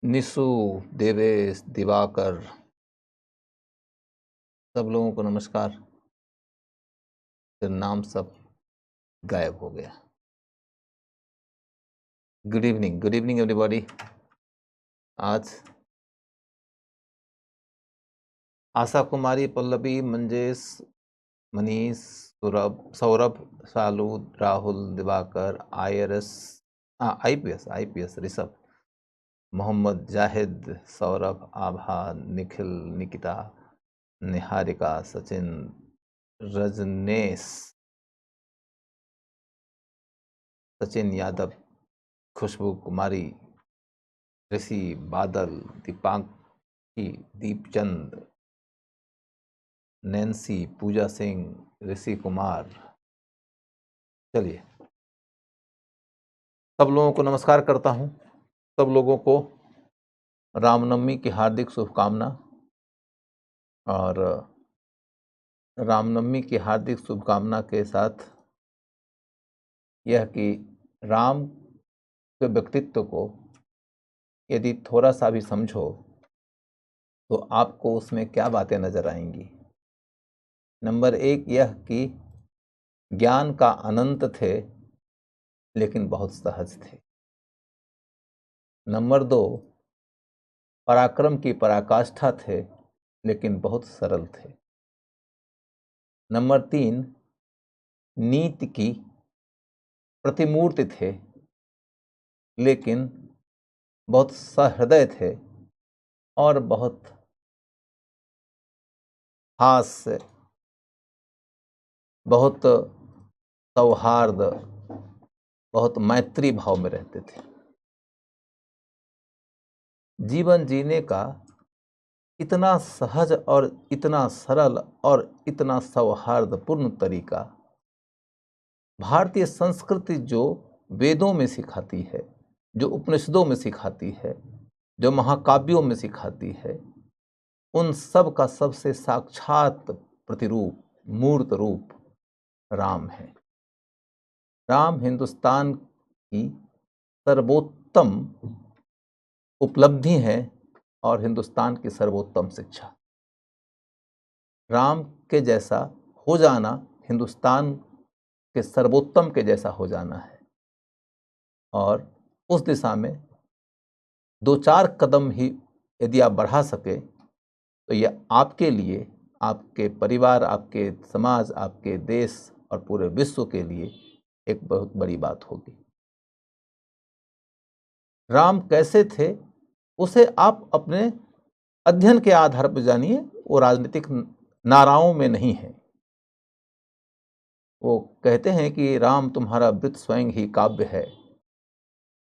निशु, देवेश, दिवाकर, सब लोगों को नमस्कार। फिर नाम सब गायब हो गया। Good evening everybody. आज आशा कुमारी, पल्लवी, मंजेश, मनीष, सौरभ, शालू, राहुल, दिवाकर, आईपीएस, ऋषभ, मोहम्मद जाहिद, सौरभ, आभा, निखिल, निकिता, निहारिका, सचिन, रजनेश, सचिन यादव, खुशबू कुमारी, ऋषि, बादल, दीपांकी, दीपचंद, नैन्सी, पूजा सिंह, ऋषि कुमार। चलिए, सब लोगों को नमस्कार करता हूं। सब लोगों को रामनवमी की हार्दिक शुभकामना। और रामनवमी की हार्दिक शुभकामना के साथ यह कि राम के व्यक्तित्व को यदि थोड़ा सा भी समझो तो आपको उसमें क्या बातें नजर आएंगी। नंबर 1 यह कि ज्ञान का अनंत थे लेकिन बहुत सहज थे। नंबर 2 पराक्रम की पराकाष्ठा थे लेकिन बहुत सरल थे। नंबर 3 नीति की प्रतिमूर्ति थे लेकिन बहुत सहृदय थे और बहुत हास्य, बहुत सौहार्द, बहुत मैत्री भाव में रहते थे। जीवन जीने का इतना सहज और इतना सरल और इतना सौहार्दपूर्ण तरीका भारतीय संस्कृति जो वेदों में सिखाती है, जो उपनिषदों में सिखाती है, जो महाकाव्यों में सिखाती है, उन सब का सबसे साक्षात प्रतिरूप, मूर्त रूप राम है। राम हिंदुस्तान की सर्वोत्तम उपलब्धि है और हिंदुस्तान की सर्वोत्तम शिक्षा। राम के जैसा हो जाना हिंदुस्तान के सर्वोत्तम के जैसा हो जाना है। और उस दिशा में 2-4 कदम ही यदि आप बढ़ा सके तो यह आपके लिए, आपके परिवार, आपके समाज, आपके देश और पूरे विश्व के लिए एक बहुत बड़ी बात होगी। राम कैसे थे उसे आप अपने अध्ययन के आधार पर जानिए। वो राजनीतिक नाराओं में नहीं है। वो कहते हैं कि राम तुम्हारा वृत्त स्वयं ही काव्य है,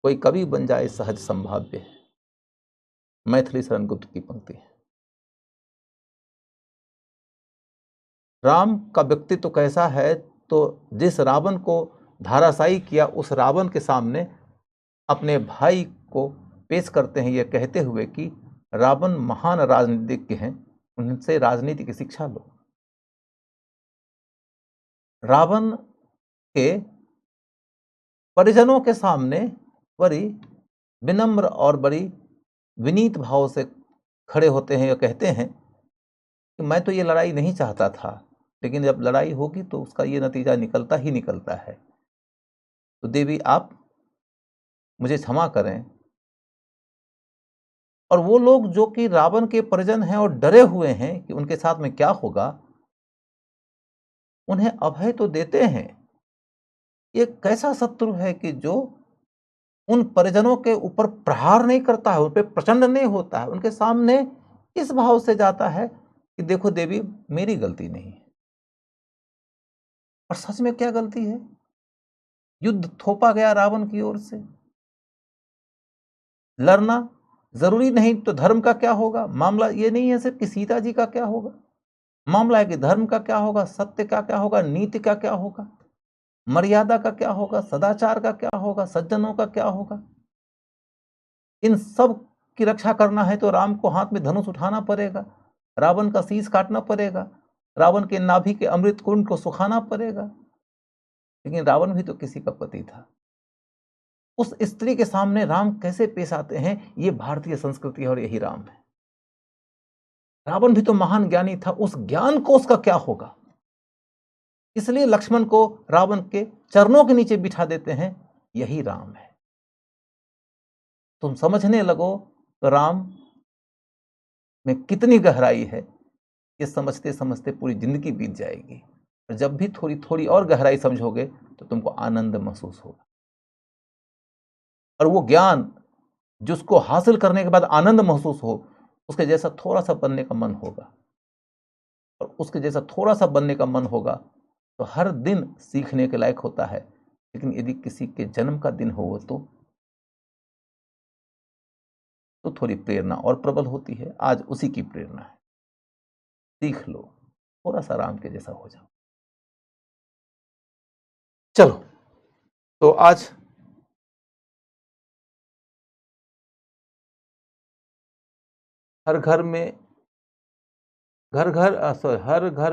कोई कवि बन जाए सहज संभाव्य है। मैथिली शरण गुप्त की पंक्ति है। राम का व्यक्तित्व कैसा है तो जिस रावण को धाराशायी किया उस रावण के सामने अपने भाई को पेश करते हैं यह कहते हुए कि रावण महान राजनीतिज्ञ हैं, उनसे राजनीति की शिक्षा लो। रावण के परिजनों के सामने बड़ी विनम्र और बड़ी विनीत भाव से खड़े होते हैं। यह कहते हैं कि मैं तो ये लड़ाई नहीं चाहता था, लेकिन जब लड़ाई होगी तो उसका ये नतीजा निकलता ही निकलता है। तो देवी आप मुझे क्षमा करें। और वो लोग जो कि रावण के परिजन हैं और डरे हुए हैं कि उनके साथ में क्या होगा, उन्हें अभय तो देते हैं। ये कैसा शत्रु है कि जो उन परिजनों के ऊपर प्रहार नहीं करता है, उन पर प्रचंड नहीं होता है, उनके सामने इस भाव से जाता है कि देखो देवी मेरी गलती नहीं है। और सच में क्या गलती है? युद्ध थोपा गया रावण की ओर से। लड़ना जरूरी नहीं तो धर्म का क्या होगा? मामला ये नहीं है सिर्फ कि सीता जी का क्या होगा, मामला है कि धर्म का क्या होगा, सत्य का क्या होगा, नीति का क्या होगा, मर्यादा का क्या होगा, सदाचार का क्या होगा, सज्जनों का क्या होगा। इन सब की रक्षा करना है तो राम को हाथ में धनुष उठाना पड़ेगा, रावण का शीश काटना पड़ेगा, रावण के नाभि के अमृत कुंड को सुखाना पड़ेगा। लेकिन रावण भी तो किसी का पति था। उस स्त्री के सामने राम कैसे पेश आते हैं, ये भारतीय संस्कृति है और यही राम है। रावण भी तो महान ज्ञानी था, उस ज्ञान को उसका क्या होगा। इसलिए लक्ष्मण को रावण के चरणों के नीचे बिठा देते हैं, यही राम है। तुम समझने लगो तो राम में कितनी गहराई है, ये समझते समझते पूरी जिंदगी बीत जाएगी। और जब भी थोड़ी थोड़ी और गहराई समझोगे तो तुमको आनंद महसूस होगा। और वो ज्ञान जिसको हासिल करने के बाद आनंद महसूस हो, उसके जैसा थोड़ा सा बनने का मन होगा। और उसके जैसा थोड़ा सा बनने का मन होगा तो हर दिन सीखने के लायक होता है। लेकिन यदि किसी के जन्म का दिन हो तो थोड़ी प्रेरणा और प्रबल होती है। आज उसी की प्रेरणा है। सीख लो, थोड़ा सा राम के जैसा हो जाओ। चलो, तो आज हर घर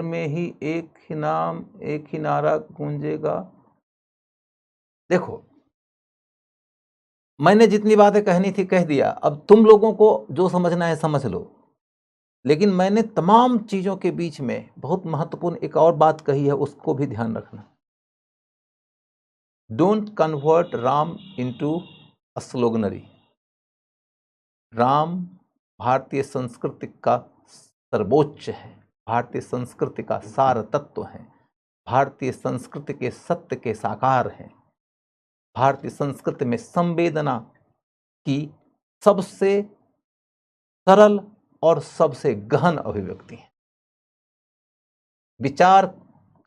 में ही एक ही नाम, एक ही नारा गूंजेगा। देखो, मैंने जितनी बातें कहनी थी कह दिया। अब तुम लोगों को जो समझना है समझ लो। लेकिन मैंने तमाम चीजों के बीच में बहुत महत्वपूर्ण एक और बात कही है, उसको भी ध्यान रखना। Don't convert Ram into a sloganry. Ram भारतीय संस्कृति का सर्वोच्च है, भारतीय संस्कृति का सार तत्व है, भारतीय संस्कृति के सत्य के साकार हैं, भारतीय संस्कृति में संवेदना की सबसे सरल और सबसे गहन अभिव्यक्ति है, विचार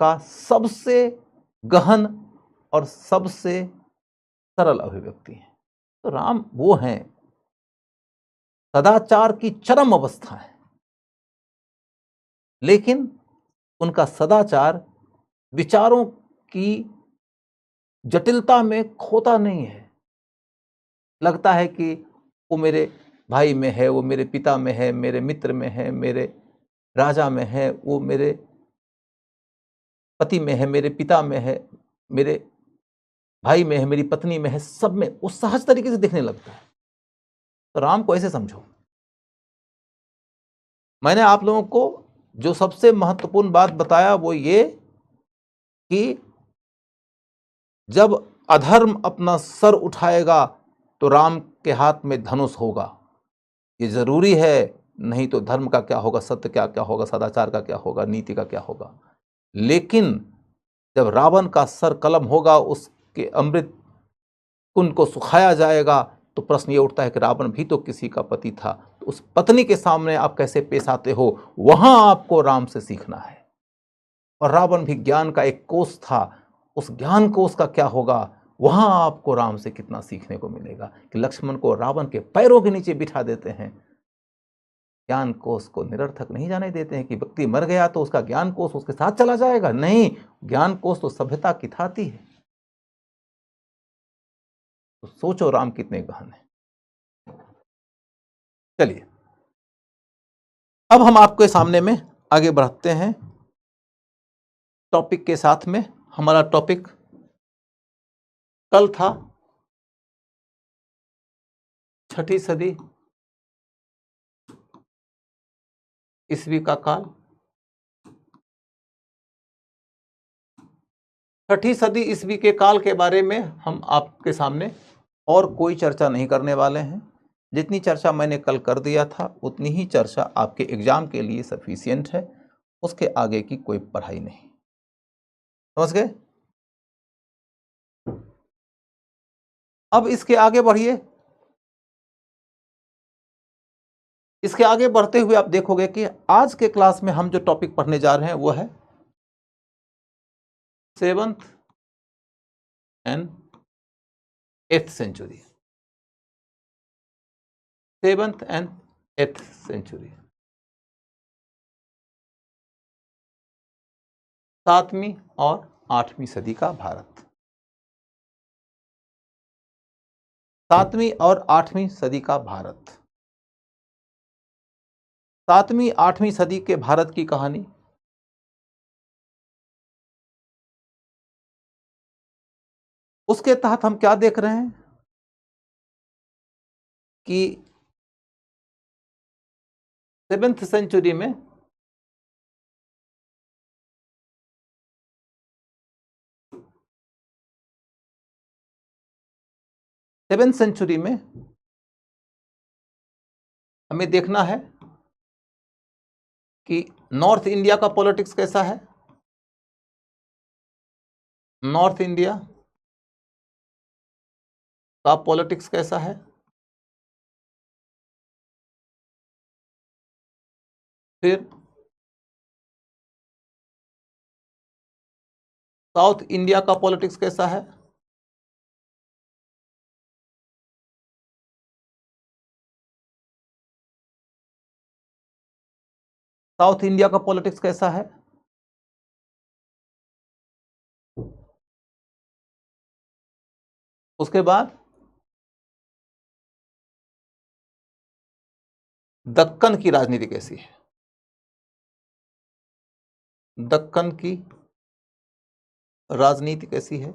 का सबसे गहन और सबसे सरल अभिव्यक्ति है। तो राम वो हैं, सदाचार की चरम अवस्था है। लेकिन उनका सदाचार विचारों की जटिलता में खोता नहीं है। लगता है कि वो मेरे भाई में है, वो मेरे पिता में है, मेरे मित्र में है, मेरे राजा में है, वो मेरे पति में है, मेरे पिता में है, मेरे भाई में है, मेरी पत्नी में है, सब में वो सहज तरीके से दिखने लगता है। तो राम को ऐसे समझो। मैंने आप लोगों को जो सबसे महत्वपूर्ण बात बताया वो ये कि जब अधर्म अपना सर उठाएगा तो राम के हाथ में धनुष होगा। ये जरूरी है, नहीं तो धर्म का क्या होगा, सत्य का क्या होगा, सदाचार का क्या होगा, नीति का क्या होगा। लेकिन जब रावण का सर कलम होगा, उसके अमृत कुंड को सुखाया जाएगा, तो प्रश्न ये उठता है कि रावण भी तो किसी का पति था। तो उस पत्नी के सामने आप कैसे पेश आते हो, वहां आपको राम से सीखना है। और रावण भी ज्ञान का एक कोष था, उस ज्ञान कोष का क्या होगा, वहां आपको राम से कितना सीखने को मिलेगा। कि लक्ष्मण को रावण के पैरों के नीचे बिठा देते हैं, ज्ञान कोष को निरर्थक नहीं जाने देते हैं कि व्यक्ति मर गया तो उसका ज्ञान कोष उसके साथ चला जाएगा। नहीं, ज्ञान कोष तो सभ्यता की थाती है। तो सोचो राम कितने गहन है। चलिए, अब हम आपके सामने में आगे बढ़ते हैं टॉपिक के साथ में। हमारा टॉपिक कल था 6ठी सदी ईस्वी का काल। 6ठी सदी ईस्वी के काल के बारे में हम आपके सामने और कोई चर्चा नहीं करने वाले हैं। जितनी चर्चा मैंने कल कर दिया था उतनी ही चर्चा आपके एग्जाम के लिए सफिशिएंट है। उसके आगे की कोई पढ़ाई नहीं। समझ गए? अब इसके आगे बढ़िए। इसके आगे बढ़ते हुए आप देखोगे कि आज के क्लास में हम जो टॉपिक पढ़ने जा रहे हैं वो है 7th and 8th century. 7th and 8th century, 7वीं और 8वीं सदी का भारत। 7वीं और 8वीं सदी का भारत। 7वीं 8वीं सदी के भारत की कहानी उसके तहत हम क्या देख रहे हैं? कि 7th सेंचुरी में हमें देखना है कि नॉर्थ इंडिया का पॉलिटिक्स कैसा है। नॉर्थ इंडिया का पॉलिटिक्स कैसा है। फिर साउथ इंडिया का पॉलिटिक्स कैसा है। साउथ इंडिया का पॉलिटिक्स कैसा है। उसके बाद दक्कन की राजनीति कैसी है। दक्कन की राजनीति कैसी है।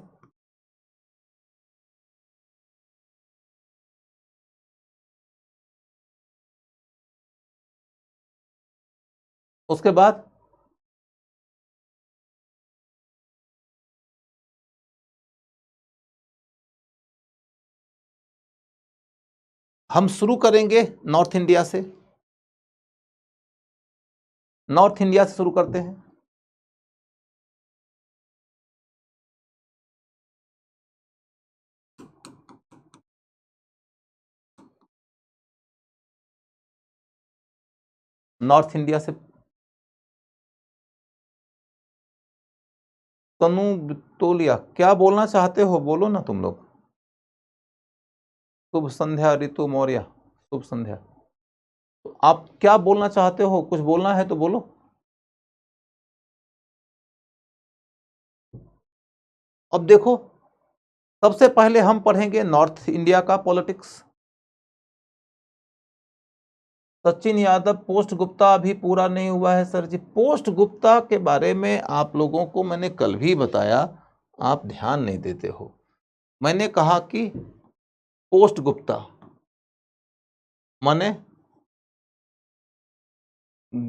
उसके बाद हम शुरू करेंगे नॉर्थ इंडिया से। नॉर्थ इंडिया से शुरू करते हैं। नॉर्थ इंडिया से तनु बितोलिया, क्या बोलना चाहते हो, बोलो ना तुम लोग। शुभ संध्या ऋतु मौर्य, शुभ संध्या। तो आप क्या बोलना चाहते हो, कुछ बोलना है तो बोलो। अब देखो, सबसे पहले हम पढ़ेंगे नॉर्थ इंडिया का पॉलिटिक्स। सचिन यादव, पोस्ट गुप्ता अभी पूरा नहीं हुआ है सर जी। पोस्ट गुप्ता के बारे में आप लोगों को मैंने कल भी बताया, आप ध्यान नहीं देते हो। मैंने कहा कि पोस्ट गुप्ता माने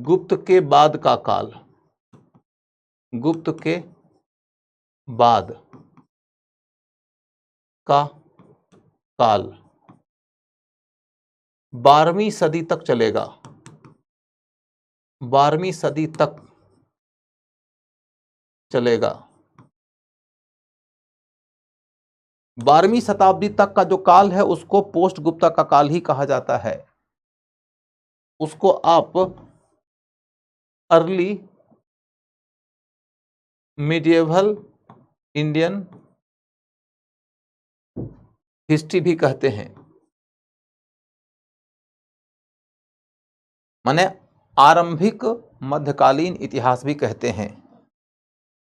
गुप्त के बाद का काल, गुप्त के बाद का काल 12वीं सदी तक चलेगा। 12वीं सदी तक चलेगा। 12वीं शताब्दी तक का जो काल है उसको पोस्ट गुप्ता का काल ही कहा जाता है। उसको आप अर्ली मिडिएवल इंडियन हिस्ट्री भी कहते हैं, माने आरंभिक मध्यकालीन इतिहास भी कहते हैं।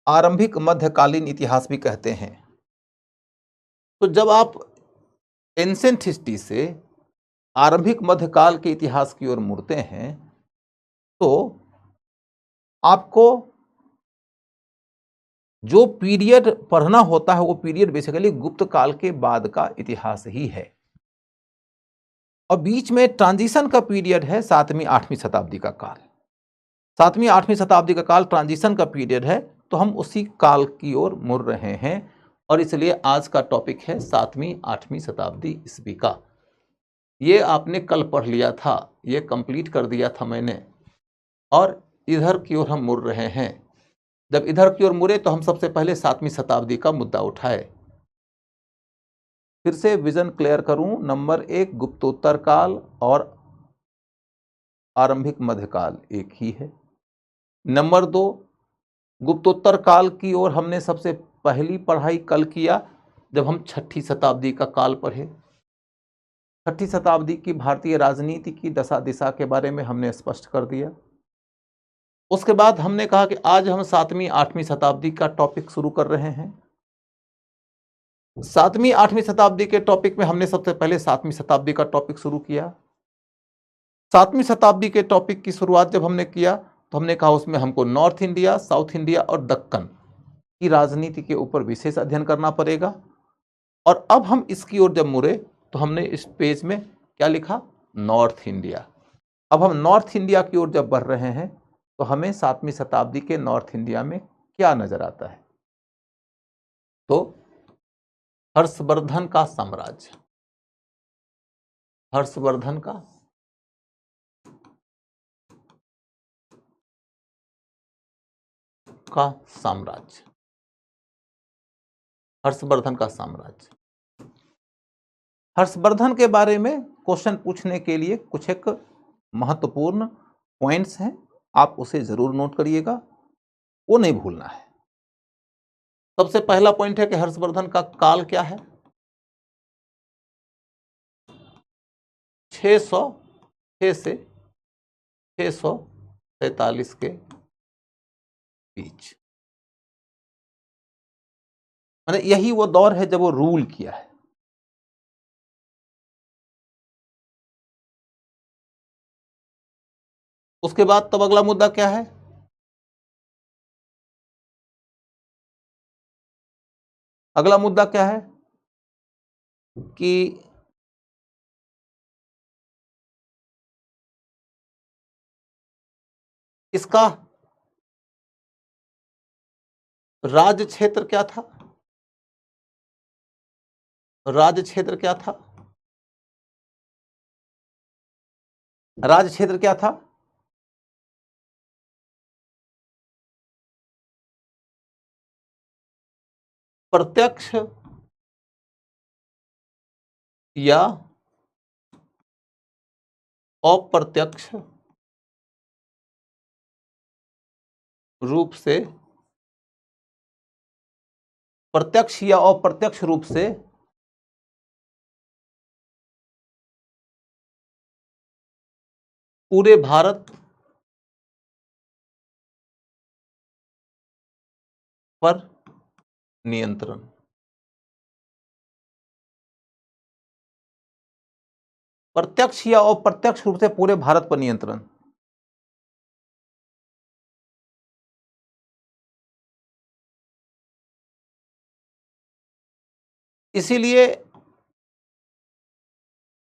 आरंभिक मध्यकालीन इतिहास भी कहते हैं। तो जब आप एंसेंट हिस्ट्री से आरंभिक मध्यकाल के इतिहास की ओर मुड़ते हैं तो आपको जो पीरियड पढ़ना होता है वो पीरियड बेसिकली गुप्त काल के बाद का इतिहास ही है। और बीच में ट्रांजिशन का पीरियड है 7वीं 8वीं शताब्दी का काल। 7वीं 8वीं शताब्दी का काल ट्रांजिशन का पीरियड है, तो हम उसी काल की ओर मुड़ रहे हैं। और इसलिए आज का टॉपिक है 7वीं 8वीं शताब्दी ईस्वी का। ये आपने कल पढ़ लिया था, ये कंप्लीट कर दिया था मैंने। और इधर की ओर हम मुड़ रहे हैं। जब इधर की ओर मुड़े तो हम सबसे पहले 7वीं शताब्दी का मुद्दा उठाए। फिर से विजन क्लियर करूं, नंबर 1 गुप्तोत्तर काल और आरंभिक मध्यकाल एक ही है। नंबर 2 गुप्तोत्तर काल की ओर हमने सबसे पहली पढ़ाई कल किया जब हम 6ठी शताब्दी का काल पढ़े। 6ठी शताब्दी की भारतीय राजनीति की दशा दिशा के बारे में हमने स्पष्ट कर दिया। उसके बाद हमने कहा कि आज हम 7वीं 8वीं शताब्दी का टॉपिक शुरू कर रहे हैं। 7वीं 8वीं शताब्दी के टॉपिक में हमने सबसे पहले 7वीं शताब्दी का टॉपिक शुरू किया। 7वीं शताब्दी के टॉपिक की शुरुआत जब हमने किया तो हमने कहा उसमें हमको नॉर्थ इंडिया, साउथ इंडिया और दक्कन की राजनीति के ऊपर विशेष अध्ययन करना पड़ेगा। और अब हम इसकी ओर जब मुड़े तो हमने इस पेज में क्या लिखा? North India. अब हम नॉर्थ इंडिया की ओर जब बढ़ रहे हैं तो हमें 7वीं शताब्दी के नॉर्थ इंडिया में क्या नजर आता है? तो हर्षवर्धन का साम्राज्य, हर्षवर्धन का साम्राज्य, हर्षवर्धन का साम्राज्य। हर्षवर्धन के बारे में क्वेश्चन पूछने के लिए कुछ एक महत्वपूर्ण पॉइंट्स हैं, आप उसे जरूर नोट करिएगा, वो नहीं भूलना है। सबसे पहला पॉइंट है कि हर्षवर्धन का काल क्या है? 606 से 643 के बीच, माने यही वो दौर है जब वो रूल किया है। उसके बाद तब अगला मुद्दा क्या है? अगला मुद्दा क्या है कि इसका राज्य क्षेत्र क्या था? राज्य क्षेत्र क्या था? राज्य क्षेत्र क्या था? प्रत्यक्ष या अप्रत्यक्ष रूप से, प्रत्यक्ष या अप्रत्यक्ष रूप से पूरे भारत पर नियंत्रण। प्रत्यक्ष या अप्रत्यक्ष रूप से पूरे भारत पर नियंत्रण। इसीलिए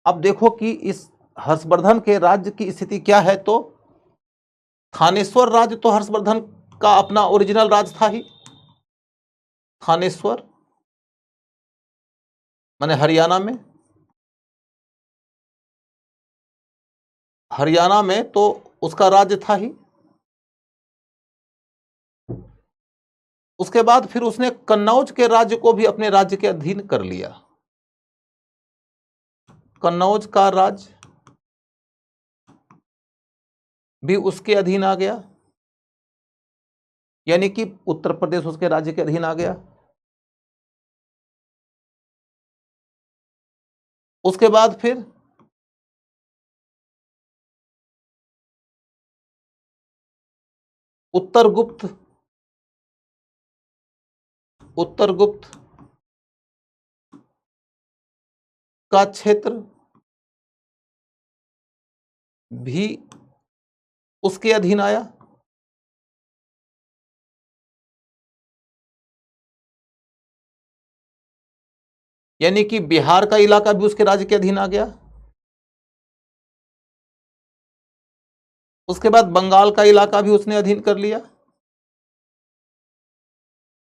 अब देखो कि इस हर्षवर्धन के राज्य की स्थिति क्या है। तो थानेश्वर राज्य तो हर्षवर्धन का अपना ओरिजिनल राज्य था ही। थानेश्वर माने हरियाणा में तो उसका राज्य था ही। उसके बाद फिर उसने कन्नौज के राज्य को भी अपने राज्य के अधीन कर लिया। कन्नौज का राज्य भी उसके अधीन आ गया, यानी कि उत्तर प्रदेश उसके राज्य के अधीन आ गया। उसके बाद फिर उत्तरगुप्त का क्षेत्र भी उसके अधीन आया। यानी कि बिहार का इलाका भी उसके राज्य के अधीन आ गया। उसके बाद बंगाल का इलाका भी उसने अधीन कर लिया,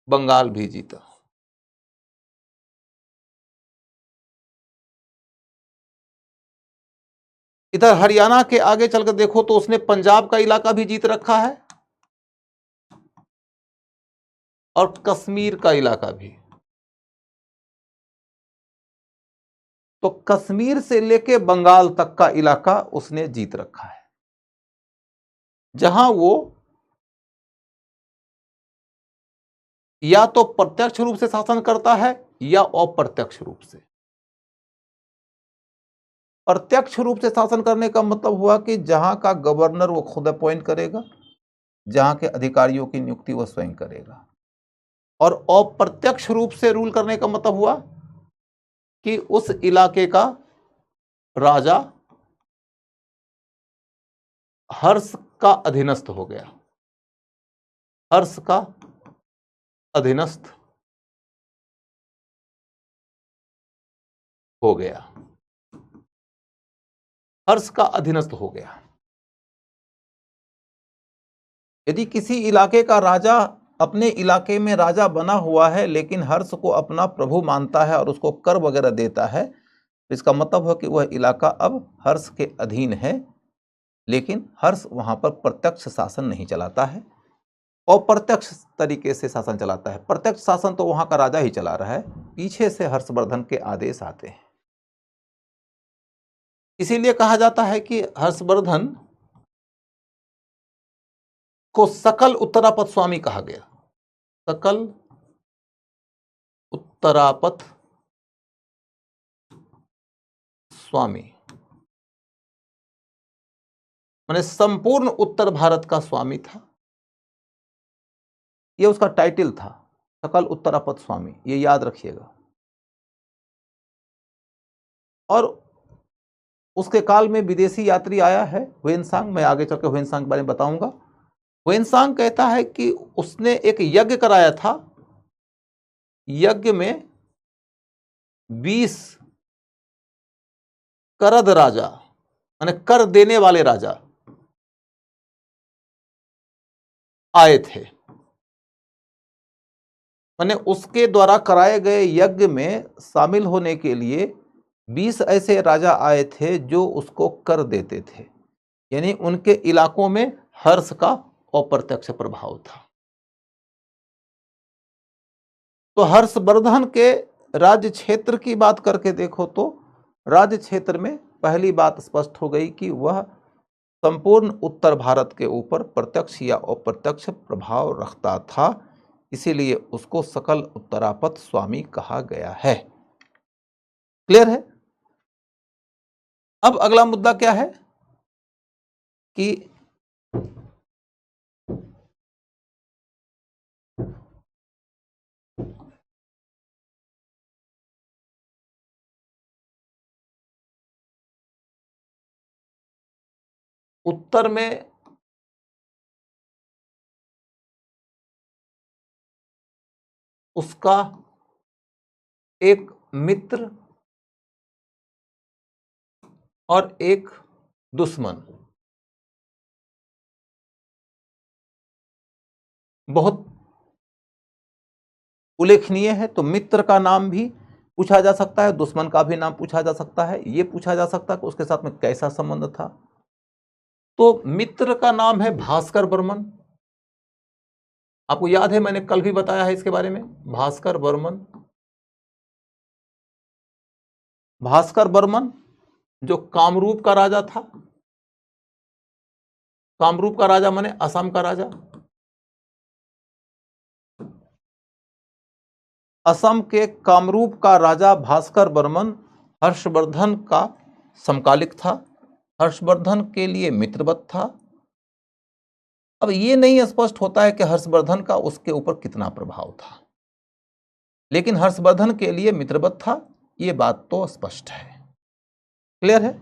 बंगाल भी जीता। इधर हरियाणा के आगे चलकर देखो तो उसने पंजाब का इलाका भी जीत रखा है और कश्मीर का इलाका भी। तो कश्मीर से लेके बंगाल तक का इलाका उसने जीत रखा है, जहां वो या तो प्रत्यक्ष रूप से शासन करता है या अप्रत्यक्ष रूप से। प्रत्यक्ष रूप से शासन करने का मतलब हुआ कि जहां का गवर्नर वो खुद अपॉइंट करेगा, जहां के अधिकारियों की नियुक्ति वो स्वयं करेगा। और अप्रत्यक्ष रूप से रूल करने का मतलब हुआ कि उस इलाके का राजा हर्ष का अधीनस्थ हो गया, हर्ष का अधीनस्थ हो गया। हर्ष का अधीनस्थ हो गया। यदि किसी इलाके का राजा अपने इलाके में राजा बना हुआ है लेकिन हर्ष को अपना प्रभु मानता है और उसको कर वगैरह देता है, तो इसका मतलब है कि वह इलाका अब हर्ष के अधीन है, लेकिन हर्ष वहां पर प्रत्यक्ष शासन नहीं चलाता है, अप्रत्यक्ष तरीके से शासन चलाता है। प्रत्यक्ष शासन तो वहां का राजा ही चला रहा है, पीछे से हर्षवर्धन के आदेश आते हैं। इसीलिए कहा जाता है कि हर्षवर्धन को सकल उत्तरापथ स्वामी कहा गया। सकल उत्तरापथ स्वामी माने संपूर्ण उत्तर भारत का स्वामी था, यह उसका टाइटल था, सकल उत्तरापथ स्वामी, ये याद रखिएगा। और उसके काल में विदेशी यात्री आया है ह्वेनसांग, मैं आगे चलकर ह्वेनसांग के बारे में बताऊंगा। ह्वेनसांग कहता है कि उसने एक यज्ञ कराया था, यज्ञ में 20 करद राजा माने कर देने वाले राजा आए थे, माने उसके द्वारा कराए गए यज्ञ में शामिल होने के लिए 20 ऐसे राजा आए थे जो उसको कर देते थे, यानी उनके इलाकों में हर्ष का अप्रत्यक्ष प्रभाव था। तो हर्षवर्धन के राज्य क्षेत्र की बात करके देखो तो राज्य क्षेत्र में पहली बात स्पष्ट हो गई कि वह संपूर्ण उत्तर भारत के ऊपर प्रत्यक्ष या अप्रत्यक्ष प्रभाव रखता था, इसीलिए उसको सकल उत्तरापथ स्वामी कहा गया है। क्लियर है? अब अगला मुद्दा क्या है कि उत्तर में उसका एक मित्र और एक दुश्मन बहुत उल्लेखनीय है। तो मित्र का नाम भी पूछा जा सकता है, दुश्मन का भी नाम पूछा जा सकता है, यह पूछा जा सकता है कि उसके साथ में कैसा संबंध था। तो मित्र का नाम है भास्कर बर्मन, आपको याद है मैंने कल भी बताया है इसके बारे में। भास्कर बर्मन, भास्कर बर्मन जो कामरूप का राजा था, कामरूप का राजा माने असम का राजा, असम के कामरूप का राजा भास्कर बर्मन हर्षवर्धन का समकालिक था, हर्षवर्धन के लिए मित्रवत था। अब यह नहीं स्पष्ट होता है कि हर्षवर्धन का उसके ऊपर कितना प्रभाव था, लेकिन हर्षवर्धन के लिए मित्रवत था, यह बात तो स्पष्ट है। क्लियर है?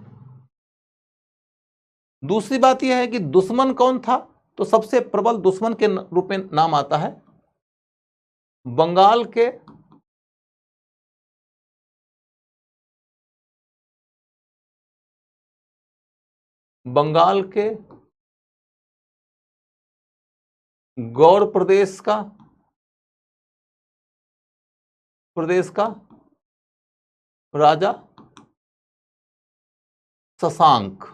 दूसरी बात यह है कि दुश्मन कौन था, तो सबसे प्रबल दुश्मन के रूप में नाम आता है बंगाल के गौड़ प्रदेश का राजा शशांक।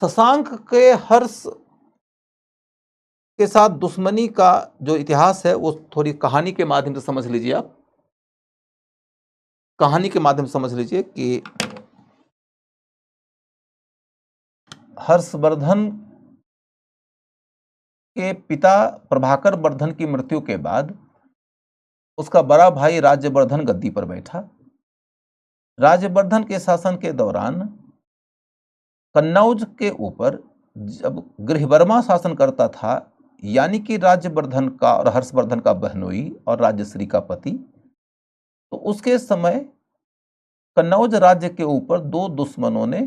शशांक के हर्ष के साथ दुश्मनी का जो इतिहास है वो थोड़ी कहानी के माध्यम से समझ लीजिए। आप कहानी के माध्यम से समझ लीजिए कि हर्षवर्धन के पिता प्रभाकर वर्धन की मृत्यु के बाद उसका बड़ा भाई राज्यवर्धन गद्दी पर बैठा। राज्यवर्धन के शासन के दौरान कन्नौज के ऊपर जब गृहवर्मा शासन करता था, यानी कि राज्यवर्धन का और हर्षवर्धन का बहनोई और राज्यश्री का पति, तो उसके समय कन्नौज राज्य के ऊपर दो दुश्मनों ने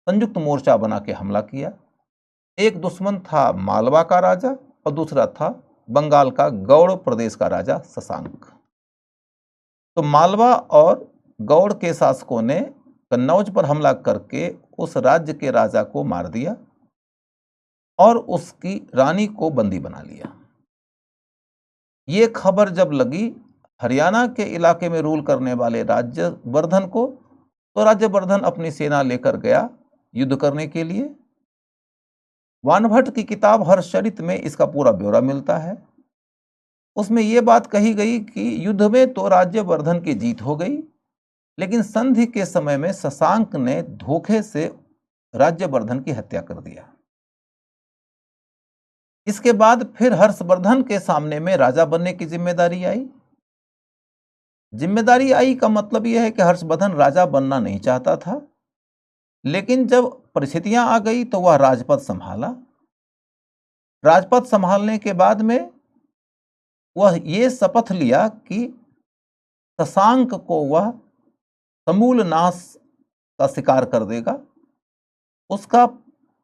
संयुक्त मोर्चा बना के हमला किया। एक दुश्मन था मालवा का राजा और दूसरा था बंगाल का गौड़ प्रदेश का राजा शशांक। तो मालवा और गौड़ के शासकों ने कन्नौज पर हमला करके उस राज्य के राजा को मार दिया और उसकी रानी को बंदी बना लिया। ये खबर जब लगी हरियाणा के इलाके में रूल करने वाले राज्यवर्धन को, तो राज्यवर्धन अपनी सेना लेकर गया युद्ध करने के लिए। वानभट्ट की किताब हर्षचरित में इसका पूरा ब्यौरा मिलता है। उसमें यह बात कही गई कि युद्ध में तो राज्यवर्धन की जीत हो गई, लेकिन संधि के समय में शशांक ने धोखे से राज्यवर्धन की हत्या कर दिया। इसके बाद फिर हर्षवर्धन के सामने में राजा बनने की जिम्मेदारी आई। जिम्मेदारी आई का मतलब यह है कि हर्षवर्धन राजा बनना नहीं चाहता था, लेकिन जब परिस्थितियां आ गई तो वह राजपद संभाला। राजपद संभालने के बाद में वह ये शपथ लिया कि शशांक को वह समूल नाश का शिकार कर देगा। उसका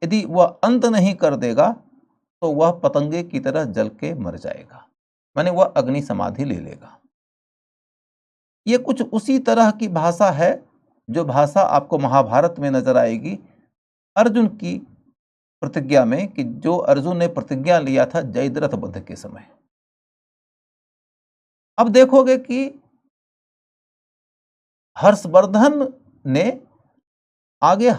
यदि वह अंत नहीं कर देगा तो वह पतंगे की तरह जल के मर जाएगा, माने वह अग्नि समाधि ले लेगा। ये कुछ उसी तरह की भाषा है जो भाषा आपको महाभारत में नजर आएगी अर्जुन की प्रतिज्ञा में, कि जो अर्जुन ने प्रतिज्ञा लिया था जयद्रथ वध के समय। अब देखोगे कि हर्षवर्धन ने आगे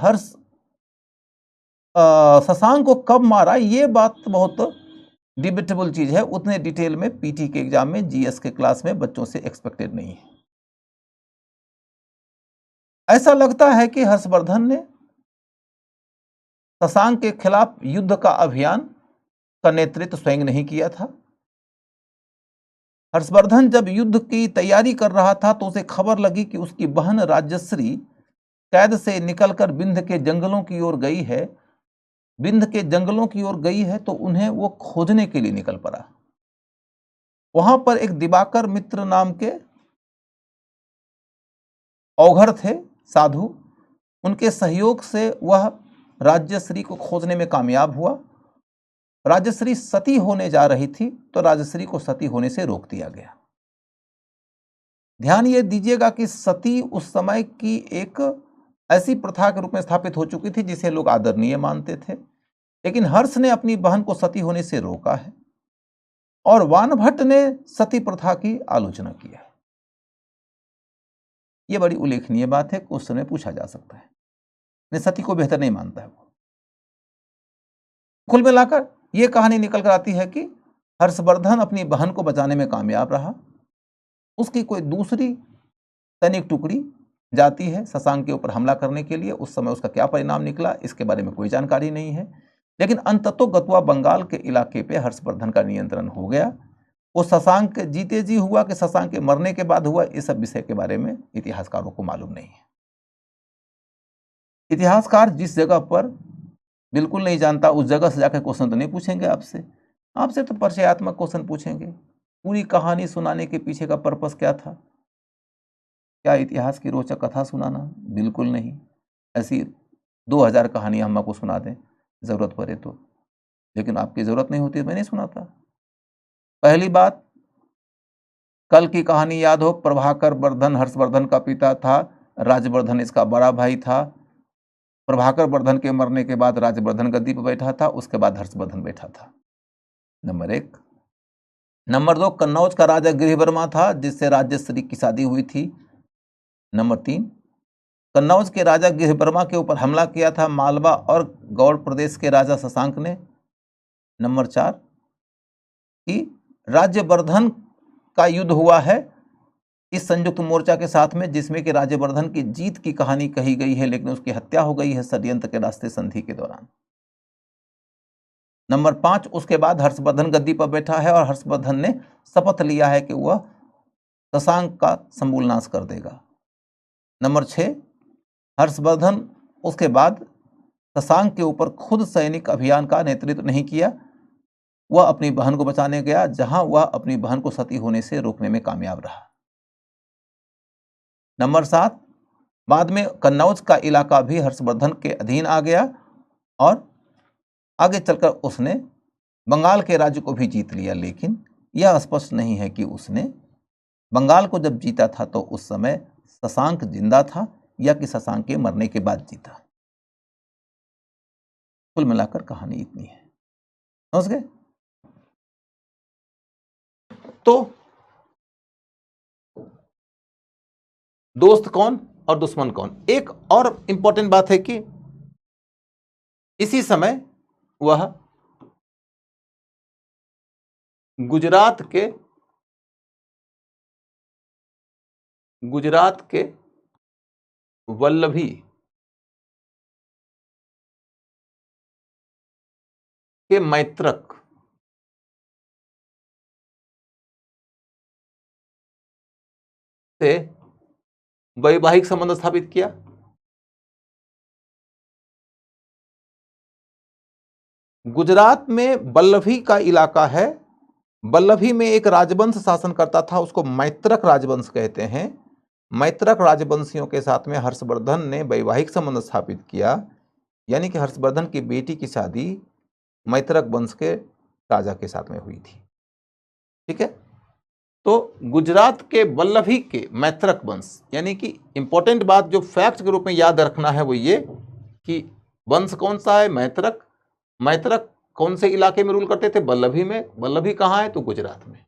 शशांक को कब मारा, ये बात बहुत डिबेटेबल चीज है। उतने डिटेल में पीटी के एग्जाम में, जीएस के क्लास में बच्चों से एक्सपेक्टेड नहीं है। ऐसा लगता है कि हर्षवर्धन ने शशांक के खिलाफ युद्ध का अभियान का नेतृत्व स्वयं नहीं किया था। हर्षवर्धन जब युद्ध की तैयारी कर रहा था तो उसे खबर लगी कि उसकी बहन राजश्री कैद से निकलकर विंध्य के जंगलों की ओर गई है। विंध्य के जंगलों की ओर गई है तो उन्हें वो खोजने के लिए निकल पड़ा। वहां पर एक दिवाकर मित्र नाम के औघड़ थे, साधु। उनके सहयोग से वह राजश्री को खोजने में कामयाब हुआ। राजश्री सती होने जा रही थी तो राजश्री को सती होने से रोक दिया गया। ध्यान ये दीजिएगा कि सती उस समय की एक ऐसी प्रथा के रूप में स्थापित हो चुकी थी जिसे लोग आदरणीय मानते थे, लेकिन हर्ष ने अपनी बहन को सती होने से रोका है और वानभट्ट ने सती प्रथा की आलोचना की है। यह बड़ी उल्लेखनीय बात है, क्वेश्चन में पूछा जा सकता है। ने सती को बेहतर नहीं मानता है वो। कुल मिलाकर यह कहानी निकल कर आती है कि हर्षवर्धन अपनी बहन को बचाने में कामयाब रहा। उसकी कोई दूसरी सैनिक टुकड़ी जाती है शशांक के ऊपर हमला करने के लिए। उस समय उसका क्या परिणाम निकला इसके बारे में कोई जानकारी नहीं है, लेकिन अंततः गत्वा बंगाल के इलाके पे हर्षवर्धन का नियंत्रण हो गया। वो शशांक जीते जी हुआ कि शशांक के मरने के बाद हुआ, इस सब विषय के बारे में इतिहासकारों को मालूम नहीं है। इतिहासकार जिस जगह पर बिल्कुल नहीं जानता उस जगह से जाकर क्वेश्चन तो नहीं पूछेंगे आपसे तो परिचयात्मक क्वेश्चन पूछेंगे। पूरी कहानी सुनाने के पीछे का पर्पस क्या था? क्या इतिहास की रोचक कथा सुनाना? बिल्कुल नहीं। ऐसी 2000 कहानियां हम आपको सुना दें जरूरत पड़े तो, लेकिन आपकी जरूरत नहीं होती, मैं नहीं सुनाता। पहली बात, कल की कहानी याद हो, प्रभाकर वर्धन हर्षवर्धन का पिता था, राजवर्धन इसका बड़ा भाई था। प्रभाकर वर्धन के मरने के बाद राजवर्धन गद्दी पर बैठा था, उसके बाद हर्षवर्धन बैठा था, नंबर 1। नंबर 2, कन्नौज का राजा गिरिवर्मा था जिससे राजश्री की शादी हुई थी। नंबर 3, कन्नौज के राजा गिरिवर्मा के ऊपर हमला किया था मालवा और गौड़ प्रदेश के राजा शशांक ने। नंबर 4, कि राज्यवर्धन का युद्ध हुआ है इस संयुक्त मोर्चा के साथ में जिसमें कि राज्यवर्धन की जीत की कहानी कही गई है, लेकिन उसकी हत्या हो गई है षड्यंत्र के रास्ते संधि के दौरान। नंबर 5, उसके बाद हर्षवर्धन गद्दी पर बैठा है और हर्षवर्धन ने शपथ लिया है कि वह शशांक का समूल नाश कर देगा। नंबर 6, हर्षवर्धन उसके बाद शशांक के ऊपर खुद सैनिक अभियान का नेतृत्व नहीं किया, वह अपनी बहन को बचाने गया, जहां वह अपनी बहन को सती होने से रोकने में कामयाब रहा। नंबर 7, बाद में कन्नौज का इलाका भी हर्षवर्धन के अधीन आ गया और आगे चलकर उसने बंगाल के राज्य को भी जीत लिया, लेकिन यह स्पष्ट नहीं है कि उसने बंगाल को जब जीता था तो उस समय शशांक जिंदा था या कि शशांक के मरने के बाद जीता। कुल मिलाकर कहानी इतनी है, समझ गए? तो दोस्त कौन और दुश्मन कौन। एक और इंपॉर्टेंट बात है कि इसी समय वह गुजरात के वल्लभी के मैत्रक से वैवाहिक संबंध स्थापित किया। गुजरात में वल्लभी का इलाका है, वल्लभी में एक राजवंश शासन करता था, उसको मैत्रक राजवंश कहते हैं। मैत्रक राजवंशियों के साथ में हर्षवर्धन ने वैवाहिक संबंध स्थापित किया, यानी कि हर्षवर्धन की बेटी की शादी मैत्रक वंश के राजा के साथ में हुई थी। ठीक है, तो गुजरात के वल्लभी के मैत्रक वंश, यानी कि इंपॉर्टेंट बात जो फैक्ट के रूप में याद रखना है वो ये कि वंश कौन सा है, मैत्रक। मैत्रक कौन से इलाके में रूल करते थे, वल्लभी में। वल्लभी कहाँ है, तो गुजरात में।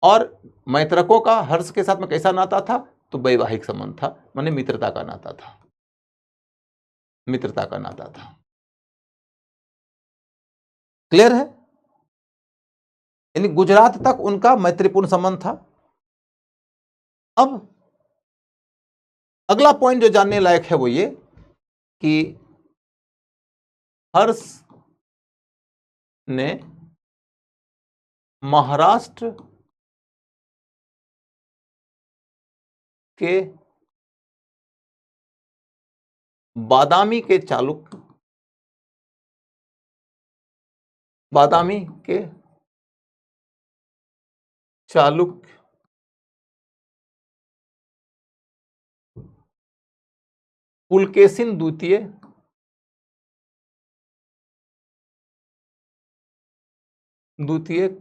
और मैत्रकों का हर्ष के साथ में कैसा नाता था, तो वैवाहिक संबंध था, माने मित्रता का नाता था, मित्रता का नाता था। क्लियर है? यानी गुजरात तक उनका मैत्रीपूर्ण संबंध था। अब अगला पॉइंट जो जानने लायक है वो ये कि हर्ष ने महाराष्ट्र के बादामी के चालुक्य, बादामी के चालुक्य पुलकेशिन द्वितीय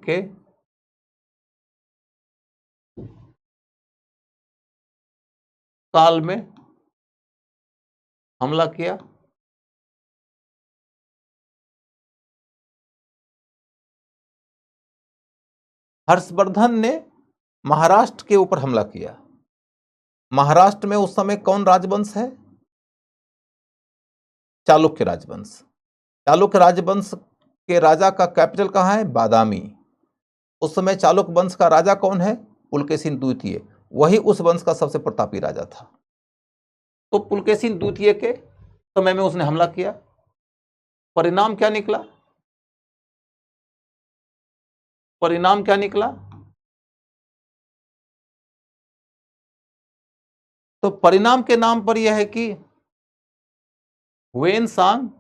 के काल में हमला किया। हर्षवर्धन ने महाराष्ट्र के ऊपर हमला किया। महाराष्ट्र में उस समय कौन राजवंश है, चालुक्य राजवंश। चालुक्य राजवंश के राजा का कैपिटल कहां है, बादामी। उस समय चालुक्य वंश का राजा कौन है, पुलकेशिन द्वितीय। वही उस वंश का सबसे प्रतापी राजा था। तो पुलकेशिन द्वितीय के समय में उसने हमला किया। परिणाम क्या निकला, परिणाम क्या निकला, तो परिणाम के नाम पर यह है कि ह्वेनसांग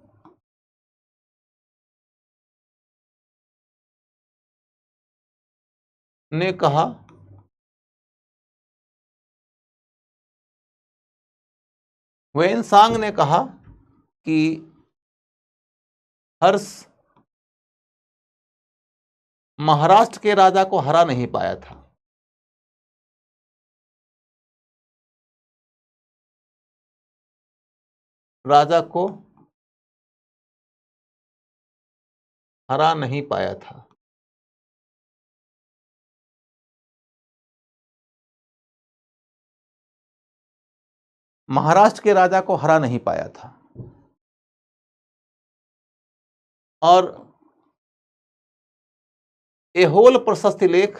ने कहा ह्वेनसांग ने कहा कि हर्ष महाराष्ट्र के राजा को हरा नहीं पाया था। राजा को हरा नहीं पाया था। महाराष्ट्र के राजा को हरा नहीं पाया था। और एहोल प्रशस्ति लेख,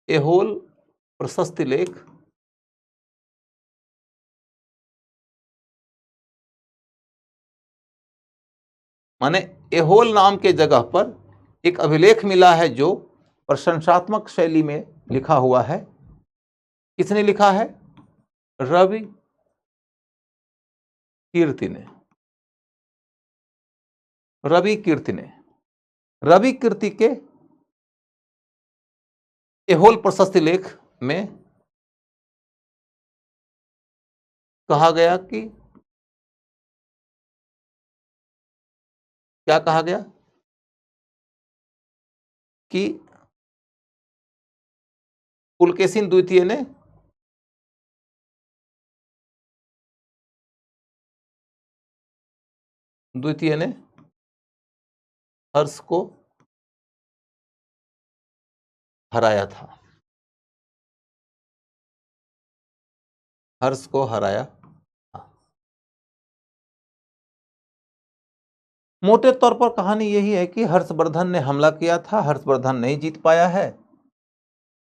एहोल प्रशस्ति लेख माने एहोल नाम के जगह पर एक अभिलेख मिला है जो प्रशंसात्मक शैली में लिखा हुआ है। किसने लिखा है, रवि कीर्ति ने। रवि कीर्ति ने, रवि कीर्ति के एहोल प्रशस्ति लेख में कहा गया कि क्या कहा गया कि पुलकेशिन द्वितीय ने हर्ष को हराया था, हर्ष को हराया था। मोटे तौर पर कहानी यही है कि हर्षवर्धन ने हमला किया था, हर्षवर्धन नहीं जीत पाया है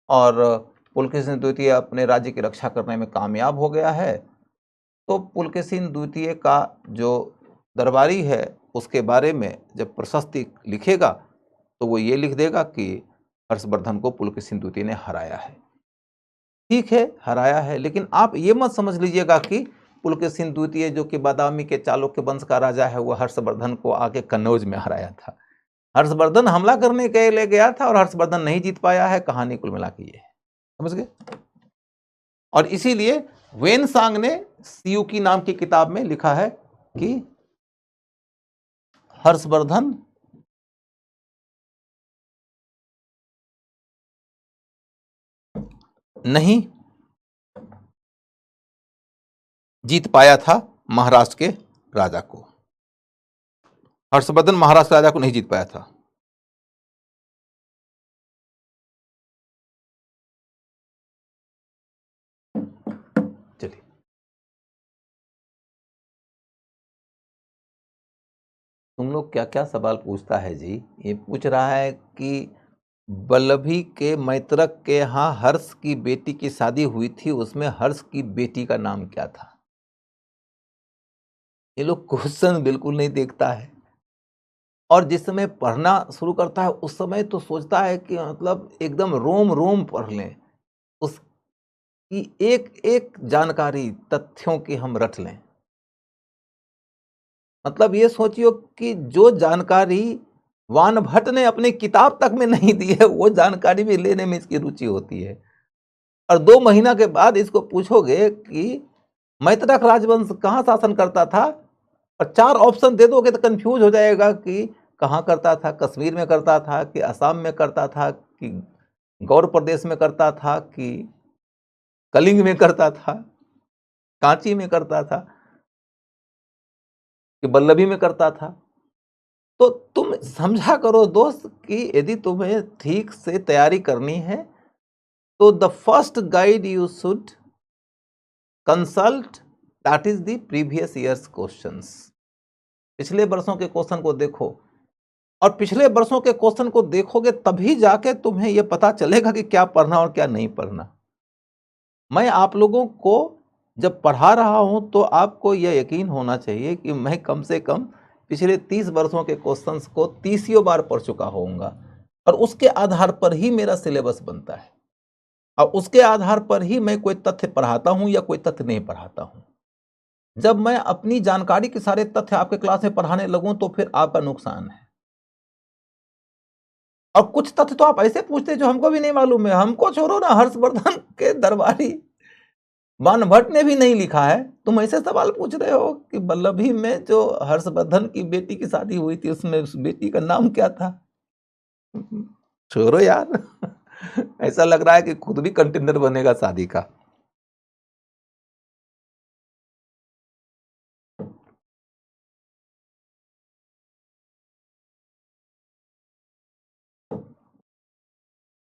और पुलकेशिन द्वितीय अपने राज्य की रक्षा करने में कामयाब हो गया है। तो पुलकेशिन द्वितीय का जो दरबारी है उसके बारे में जब प्रशस्ति लिखेगा तो वो ये लिख देगा कि हर्षवर्धन को पुलकेशिन द्वितीय ने हराया है। ठीक है, हराया है, लेकिन आप ये मत समझ लीजिएगा कि पुलकेशिन द्वितीय जो कि बादामी के चालुक्य वंश का राजा है वो हर्षवर्धन को आके कन्नौज में हराया था। हर्षवर्धन हमला करने के लिए गया था और हर्षवर्धन नहीं जीत पाया है। कहानी कुल मिला के ये है, समझ गए। और इसीलिए वेनसांग ने सियुकी नाम की किताब में लिखा है कि हर्षवर्धन नहीं जीत पाया था महाराष्ट्र के राजा को, हर्षवर्धन महाराष्ट्र राजा को नहीं जीत पाया था। चलिए, तुम लोग क्या क्या सवाल पूछता है जी। ये पूछ रहा है कि वल्लभी के मैत्रक के यहाँ हर्ष की बेटी की शादी हुई थी, उसमें हर्ष की बेटी का नाम क्या था। ये लोग क्वेश्चन बिल्कुल नहीं देखता है और जिस समय पढ़ना शुरू करता है उस समय तो सोचता है कि मतलब एकदम रोम रोम पढ़ लें, उसकी एक एक जानकारी तथ्यों की हम रट लें। मतलब ये सोचियो कि जो जानकारी वानभट्ट ने अपनी किताब तक में नहीं दी है वो जानकारी भी लेने में इसकी रुचि होती है। और 2 महीना के बाद इसको पूछोगे कि मैत्रक राजवंश कहाँ शासन करता था और 4 ऑप्शन दे दोगे तो कंफ्यूज हो जाएगा कि कहाँ करता था, कश्मीर में करता था कि असम में करता था कि गौड़ प्रदेश में करता था कि कलिंग में करता था, कांची में करता था कि वल्लभी में करता था। तो तुम समझा करो दोस्त कि यदि तुम्हें ठीक से तैयारी करनी है तो the first guide you should consult that is the previous years questions. पिछले वर्षों के क्वेश्चन को देखो और पिछले वर्षों के क्वेश्चन को देखोगे तभी जाके तुम्हें यह पता चलेगा कि क्या पढ़ना और क्या नहीं पढ़ना। मैं आप लोगों को जब पढ़ा रहा हूं तो आपको यह यकीन होना चाहिए कि मैं कम से कम पिछले 30 वर्षों के क्वेश्चंस को 30 बार पढ़ चुका होऊंगा और उसके आधार पर ही मेरा सिलेबस बनता है और उसके आधार पर ही मैं कोई तथ्य पढ़ाता हूं या कोई तथ्य नहीं पढ़ाता हूं। जब मैं अपनी जानकारी के सारे तथ्य आपके क्लास में पढ़ाने लगूं तो फिर आपका नुकसान है। और कुछ तथ्य तो आप ऐसे पूछते जो हमको भी नहीं मालूम है। हमको छोड़ो ना, हर्षवर्धन के दरबारी वानभट्ट ने भी नहीं लिखा है, तुम ऐसे सवाल पूछ रहे हो कि वल्लभी में जो हर्षवर्धन की बेटी की शादी हुई थी उसमें उस बेटी का नाम क्या था। छोड़ो यार ऐसा लग रहा है कि खुद भी कंटेनर बनेगा शादी का।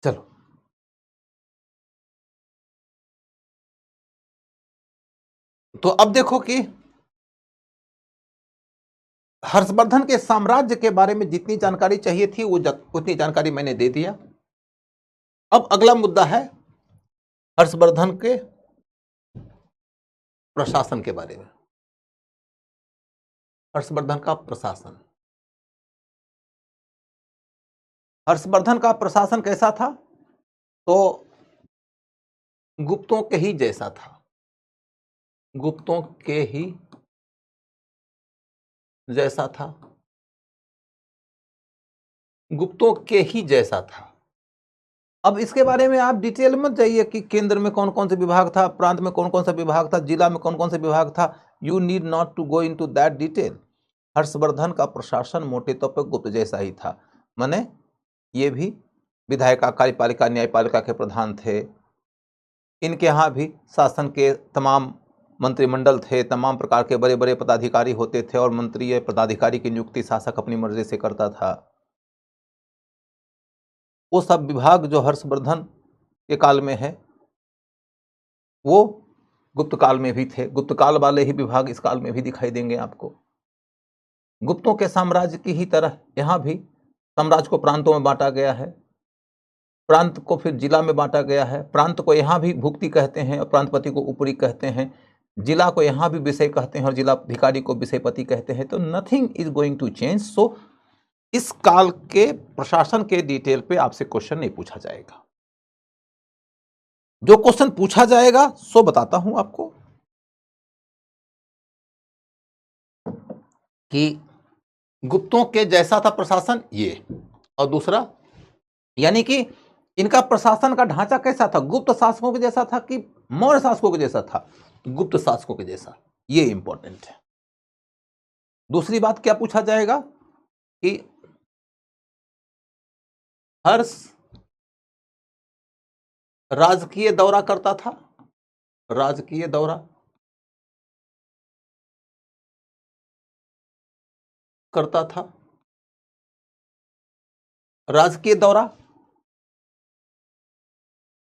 चलो, तो अब देखो कि हर्षवर्धन के साम्राज्य के बारे में जितनी जानकारी चाहिए थी वो उतनी जानकारी मैंने दे दिया। अब अगला मुद्दा है हर्षवर्धन के प्रशासन के बारे में। हर्षवर्धन का प्रशासन, हर्षवर्धन का प्रशासन कैसा था? तो गुप्तों के ही जैसा था, गुप्तों के ही जैसा था, गुप्तों के ही जैसा था। अब इसके बारे में आप डिटेल मत जाइए कि केंद्र में कौन कौन से विभाग था, प्रांत में कौन कौन सा विभाग था, जिला में कौन कौन सा विभाग था। You need not to go into that detail. Harshvardhan का प्रशासन मोटे तौर पर गुप्त जैसा ही था। माने ये भी विधायिका, कार्यपालिका, न्यायपालिका के प्रधान थे। इनके यहाँ भी शासन के तमाम मंत्रिमंडल थे, तमाम प्रकार के बड़े बड़े पदाधिकारी होते थे और मंत्री या पदाधिकारी की नियुक्ति शासक अपनी मर्जी से करता था। वो सब विभाग जो हर्षवर्धन के काल में है वो गुप्त काल में भी थे। गुप्त काल वाले ही विभाग इस काल में भी दिखाई देंगे आपको। गुप्तों के साम्राज्य की ही तरह यहाँ भी साम्राज्य को प्रांतों में बांटा गया है, प्रांत को फिर जिला में बांटा गया है। प्रांत को यहाँ भी भुक्ति कहते हैं और प्रांतपति को उपरी कहते हैं। जिला को यहाँ भी विषय कहते हैं और जिलाधिकारी को विषयपति कहते हैं। तो nothing is going to change. So इस काल के प्रशासन के डिटेल पे आपसे क्वेश्चन नहीं पूछा जाएगा। जो क्वेश्चन पूछा जाएगा सो बताता हूं आपको कि गुप्तों के जैसा था प्रशासन ये, और दूसरा यानी कि इनका प्रशासन का ढांचा कैसा था, गुप्त शासकों के जैसा था कि मौर्य शासकों के जैसा था? गुप्त शासकों के जैसा। ये इंपॉर्टेंट है। दूसरी बात क्या पूछा जाएगा कि हर्ष राजकीय दौरा करता था? राजकीय दौरा करता था। राजकीय दौरा,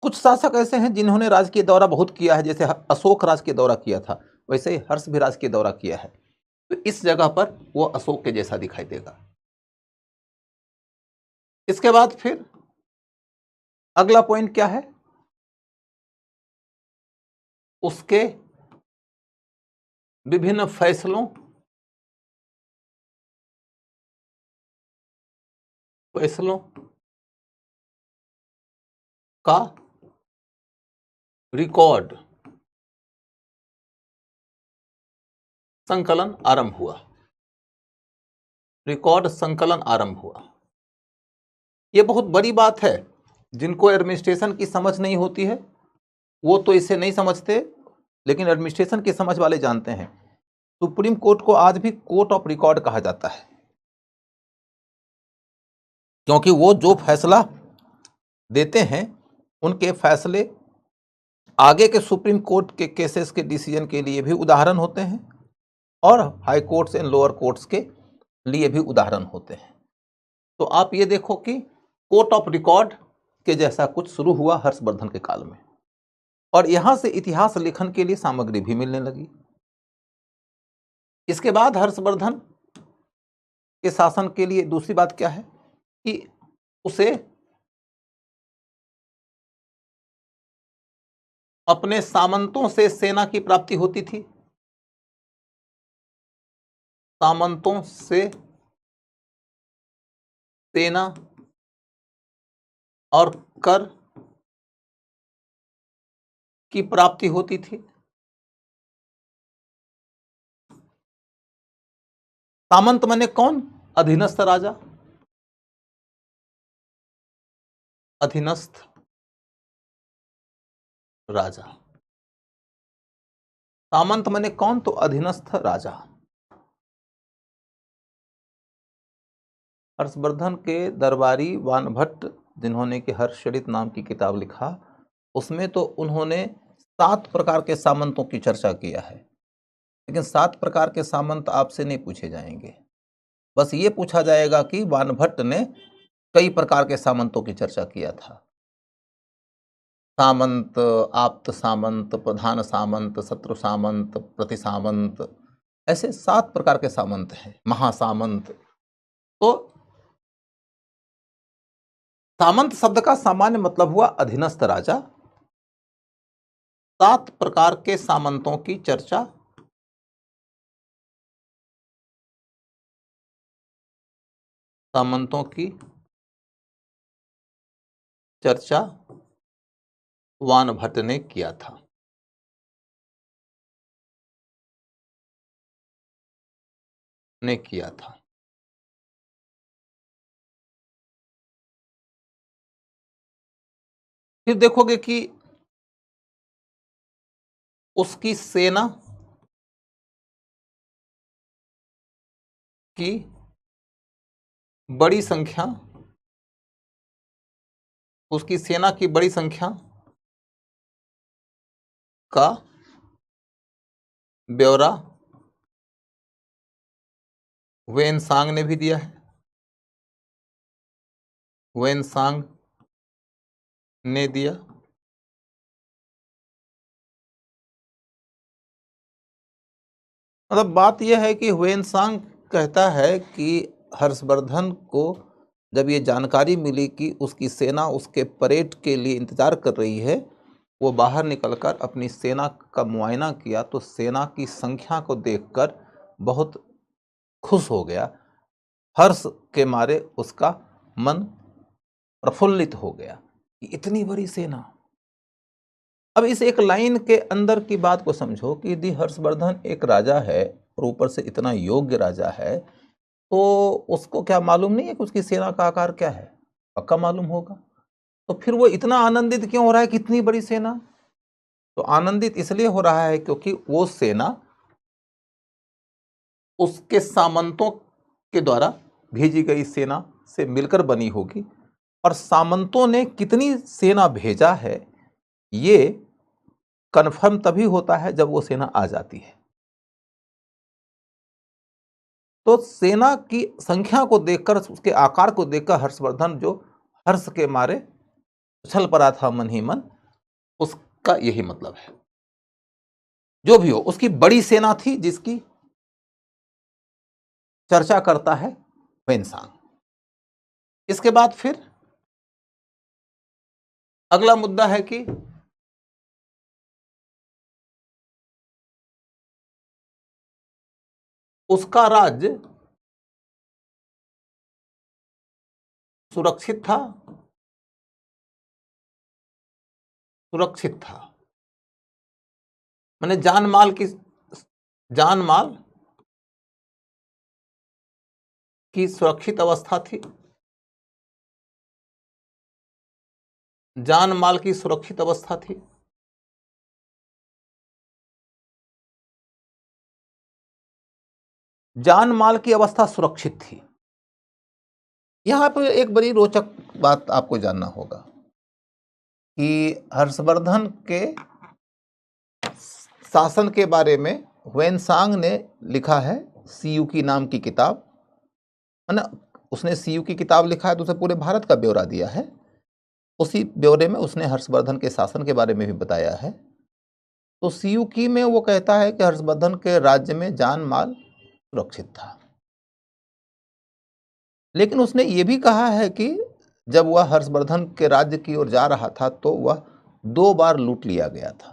कुछ शासक ऐसे हैं जिन्होंने राजकीय दौरा बहुत किया है, जैसे अशोक राजकीय दौरा किया था, वैसे ही हर्ष भी राजकीय दौरा किया है। तो इस जगह पर वो अशोक के जैसा दिखाई देगा। इसके बाद फिर अगला पॉइंट क्या है, उसके विभिन्न फैसलों का रिकॉर्ड संकलन आरंभ हुआ। रिकॉर्ड संकलन आरंभ हुआ। यह बहुत बड़ी बात है। जिनको एडमिनिस्ट्रेशन की समझ नहीं होती है वो तो इसे नहीं समझते, लेकिन एडमिनिस्ट्रेशन की समझ वाले जानते हैं। सुप्रीम कोर्ट को आज भी कोर्ट ऑफ रिकॉर्ड कहा जाता है, क्योंकि वो जो फैसला देते हैं उनके फैसले आगे के सुप्रीम कोर्ट के केसेस के डिसीजन के लिए भी उदाहरण होते हैं और high courts and lower courts के लिए भी उदाहरण होते हैं। तो आप ये देखो कि कोर्ट ऑफ रिकॉर्ड के जैसा कुछ शुरू हुआ हर्षवर्धन के काल में, और यहां से इतिहास लेखन के लिए सामग्री भी मिलने लगी। इसके बाद हर्षवर्धन के शासन के लिए दूसरी बात क्या है कि उसे अपने सामंतों से सेना की प्राप्ति होती थी। सामंतों से सेना और कर की प्राप्ति होती थी। सामंत माने कौन? अधीनस्थ राजा। अधीनस्थ राजा। सामंत माने कौन? तो अधीनस्थ राजा। हर्षवर्धन के दरबारी वानभट्ट, जिन्होंने कि हर्षचरित नाम की किताब लिखा, उसमें तो उन्होंने 7 प्रकार के सामंतों की चर्चा किया है। लेकिन 7 प्रकार के सामंत आपसे नहीं पूछे जाएंगे। बस ये पूछा जाएगा कि वानभट्ट ने कई प्रकार के सामंतों की चर्चा किया था। सामंत, आप्त सामंत, प्रधान सामंत, शत्रु सामंत, प्रति सामंत, ऐसे 7 प्रकार के सामंत हैं। महासामंत। तो सामंत शब्द का सामान्य मतलब हुआ अधीनस्थ राजा। 7 प्रकार के सामंतों की चर्चा सामंतों की चर्चा वानभट्ट ने किया था। फिर देखोगे कि उसकी सेना की बड़ी संख्या, उसकी सेना की बड़ी संख्या का ब्यौरा वेनसांग ने भी दिया है। वेनसांग ने दिया। मतलब बात यह है कि वेनसांग कहता है कि हर्षवर्धन को जब ये जानकारी मिली कि उसकी सेना उसके परेड के लिए इंतजार कर रही है, वो बाहर निकलकर अपनी सेना का मुआयना किया तो सेना की संख्या को देखकर बहुत खुश हो गया। हर्ष के मारे उसका मन प्रफुल्लित हो गया कि इतनी बड़ी सेना। अब इस एक लाइन के अंदर की बात को समझो कि यदि हर्षवर्धन एक राजा है और ऊपर से इतना योग्य राजा है, तो उसको क्या मालूम नहीं है कि उसकी सेना का आकार क्या है? पक्का मालूम होगा। तो फिर वो इतना आनंदित क्यों हो रहा है कि इतनी बड़ी सेना? तो आनंदित इसलिए हो रहा है क्योंकि वो सेना उसके सामंतों के द्वारा भेजी गई सेना से मिलकर बनी होगी, और सामंतों ने कितनी सेना भेजा है ये कन्फर्म तभी होता है जब वो सेना आ जाती है। तो सेना की संख्या को देखकर, उसके आकार को देखकर हर्षवर्धन जो हर्ष के मारे उछल पड़ा था मन ही मन, उसका यही मतलब है। जो भी हो, उसकी बड़ी सेना थी जिसकी चर्चा करता है वेनसांग। इसके बाद फिर अगला मुद्दा है कि उसका राज्य सुरक्षित था। सुरक्षित था माने जान माल की सुरक्षित अवस्था थी। जान माल की सुरक्षित अवस्था थी। जान माल की अवस्था सुरक्षित थी। यहां पर एक बड़ी रोचक बात आपको जानना होगा कि हर्षवर्धन के शासन के बारे में वेनसांग ने लिखा है सीयूकी नाम की किताब, है ना। उसने सीयू की किताब लिखा है तो उसे पूरे भारत का ब्यौरा दिया है। उसी ब्यौरे में उसने हर्षवर्धन के शासन के बारे में भी बताया है। तो सीयूकी में वो कहता है कि हर्षवर्धन के राज्य में जान माल सुरक्षित था, लेकिन उसने ये भी कहा है कि जब वह हर्षवर्धन के राज्य की ओर जा रहा था तो वह 2 बार लूट लिया गया था,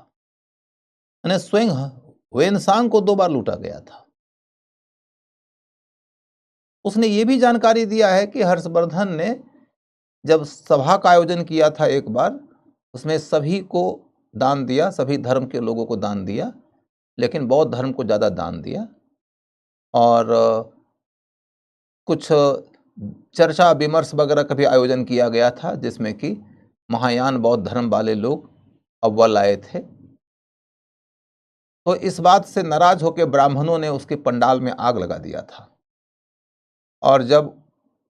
यानी स्वयं वेनसांग को 2 बार लूटा गया था। उसने ये भी जानकारी दिया है कि हर्षवर्धन ने जब सभा का आयोजन किया था एक बार, उसमें सभी को दान दिया, सभी धर्म के लोगों को दान दिया, लेकिन बौद्ध धर्म को ज़्यादा दान दिया। और कुछ चर्चा विमर्श वगैरह का भी आयोजन किया गया था जिसमें कि महायान बौद्ध धर्म वाले लोग अव्वल आए थे। तो इस बात से नाराज होकर ब्राह्मणों ने उसके पंडाल में आग लगा दिया था, और जब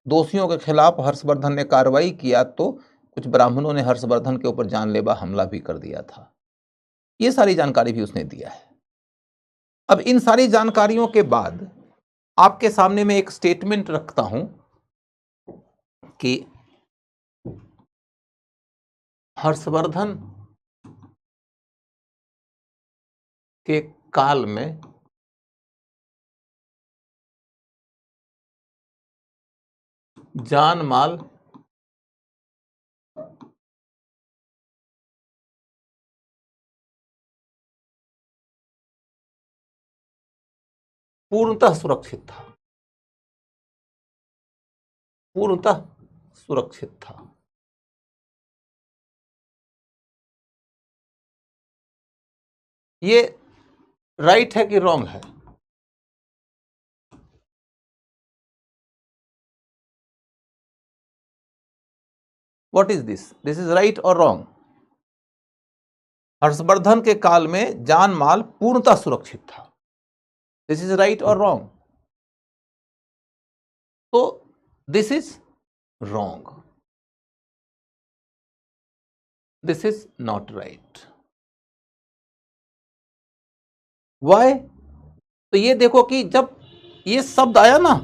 दोषियों के खिलाफ हर्षवर्धन ने कार्रवाई किया तो कुछ ब्राह्मणों ने हर्षवर्धन के ऊपर जानलेवा हमला भी कर दिया था। ये सारी जानकारी भी उसने दिया है। अब इन सारी जानकारियों के बाद आपके सामने मैं एक स्टेटमेंट रखता हूं कि हर्षवर्धन के काल में जान माल पूर्णतः सुरक्षित था। पूर्णतः सुरक्षित था। ये राइट है कि रॉन्ग है? What is this? This is right और रॉन्ग? हर्षवर्धन के काल में जान माल पूर्णतः सुरक्षित था। दिस इज राइट और रॉन्ग? तो this is wrong, this is not right. Why? तो ये देखो कि जब ये शब्द आया ना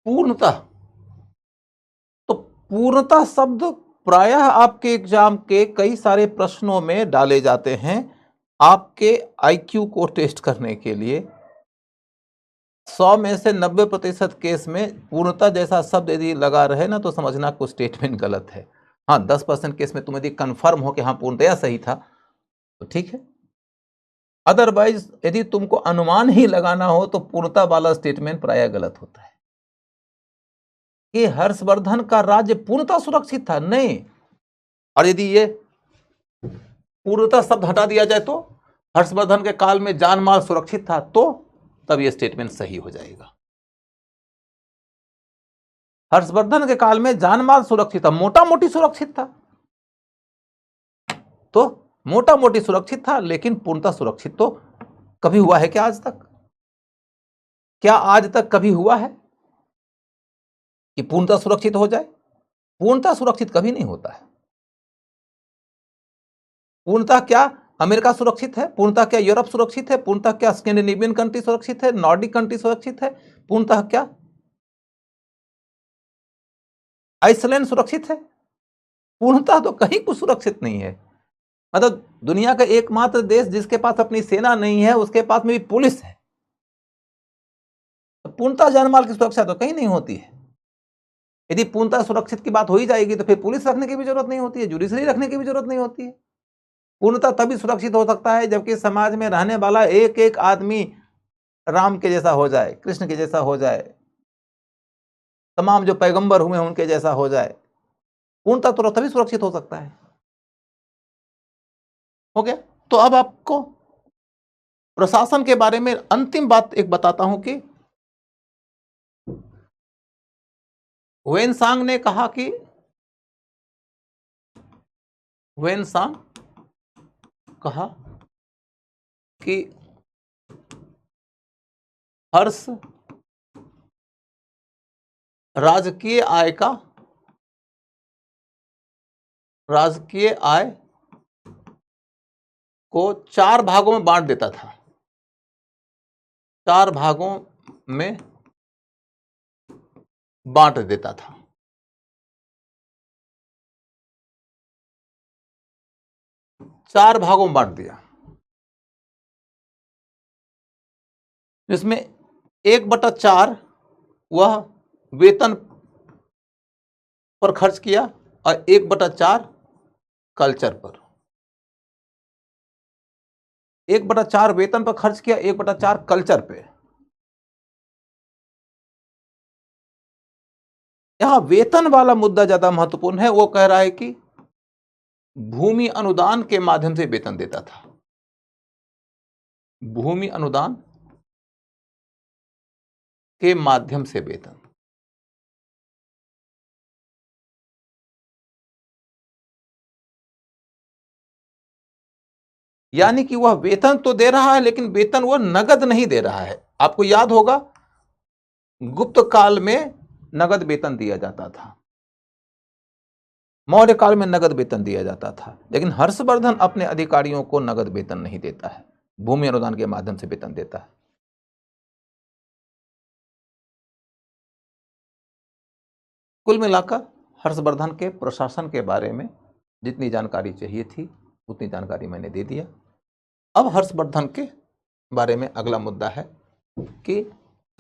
पूर्णता, तो पूर्णता शब्द प्रायः आपके एग्जाम के कई सारे प्रश्नों में डाले जाते हैं आपके आईक्यू को टेस्ट करने के लिए। 100 में से 90% केस में पूर्णता जैसा शब्द यदि लगा रहे ना तो समझना कुछ स्टेटमेंट गलत है। हाँ, 10% केस में तुम यदि कंफर्म हो कि हाँ पूर्णतया सही था तो ठीक है, अदरवाइज यदि तुमको अनुमान ही लगाना हो तो पूर्णता वाला स्टेटमेंट प्रायः गलत होता है कि हर्षवर्धन का राज्य पूर्णतः सुरक्षित था, नहीं। और यदि ये पूर्णतः शब्द हटा दिया जाए तो हर्षवर्धन के काल में जान माल सुरक्षित था, तो तब यह स्टेटमेंट सही हो जाएगा। हर्षवर्धन के काल में जान माल सुरक्षित था, मोटा मोटी सुरक्षित था, तो मोटा मोटी सुरक्षित था, लेकिन पूर्णतः सुरक्षित तो कभी हुआ है क्या आज तक? क्या आज तक कभी हुआ है कि पूर्णतः सुरक्षित हो जाए? पूर्णतः सुरक्षित कभी नहीं होता है। पूर्णतः क्या अमेरिका सुरक्षित है? पूर्णतः क्या यूरोप सुरक्षित है? पूर्णतः क्या स्कैंडिनेवियन कंट्री सुरक्षित है? नॉर्डिक कंट्री सुरक्षित है? पूर्णतः क्या आइसलैंड सुरक्षित है? पूर्णतः तो कहीं कुछ सुरक्षित नहीं है। मतलब दुनिया का एकमात्र देश जिसके पास अपनी सेना नहीं है उसके पास में भी पुलिस है, तो पूर्णतः जानमाल की सुरक्षा तो कहीं नहीं होती है। यदि पूर्णतः सुरक्षित की बात हो ही जाएगी तो फिर पुलिस रखने की भी जरूरत नहीं होती है, जुडिशरी रखने की भी जरूरत नहीं होती है। पूर्णतः तभी सुरक्षित हो सकता है जबकि समाज में रहने वाला एक एक आदमी राम के जैसा हो जाए, कृष्ण के जैसा हो जाए, तमाम जो पैगंबर हुए उनके जैसा हो जाए। पूर्णतः तो तभी सुरक्षित हो सकता है। हो गया? तो अब आपको प्रशासन के बारे में अंतिम बात एक बताता हूं कि वेनसांग ने कहा कि वेनसांग कहा कि हर्ष राजकीय आय को 4 भागों में बांट देता था, 4 भागों में बांट देता था। चार भागों में बांट दिया, जिसमें 1/4 वह वेतन पर खर्च किया और 1/4 कल्चर पर। 1/4 वेतन पर खर्च किया, 1/4 कल्चर पे। यहां वेतन वाला मुद्दा ज्यादा महत्वपूर्ण है। वो कह रहा है कि भूमि अनुदान के माध्यम से वेतन देता था, भूमि अनुदान के माध्यम से वेतन। यानी कि वह वेतन तो दे रहा है लेकिन वेतन वह नगद नहीं दे रहा है। आपको याद होगा गुप्त काल में नगद वेतन दिया जाता था, मौर्य काल में नगद वेतन दिया जाता था, लेकिन हर्षवर्धन अपने अधिकारियों को नगद वेतन नहीं देता है, भूमि अनुदान के माध्यम से वेतन देता है। कुल मिलाकर हर्षवर्धन के प्रशासन के बारे में जितनी जानकारी चाहिए थी उतनी जानकारी मैंने दे दिया। अब हर्षवर्धन के बारे में अगला मुद्दा है कि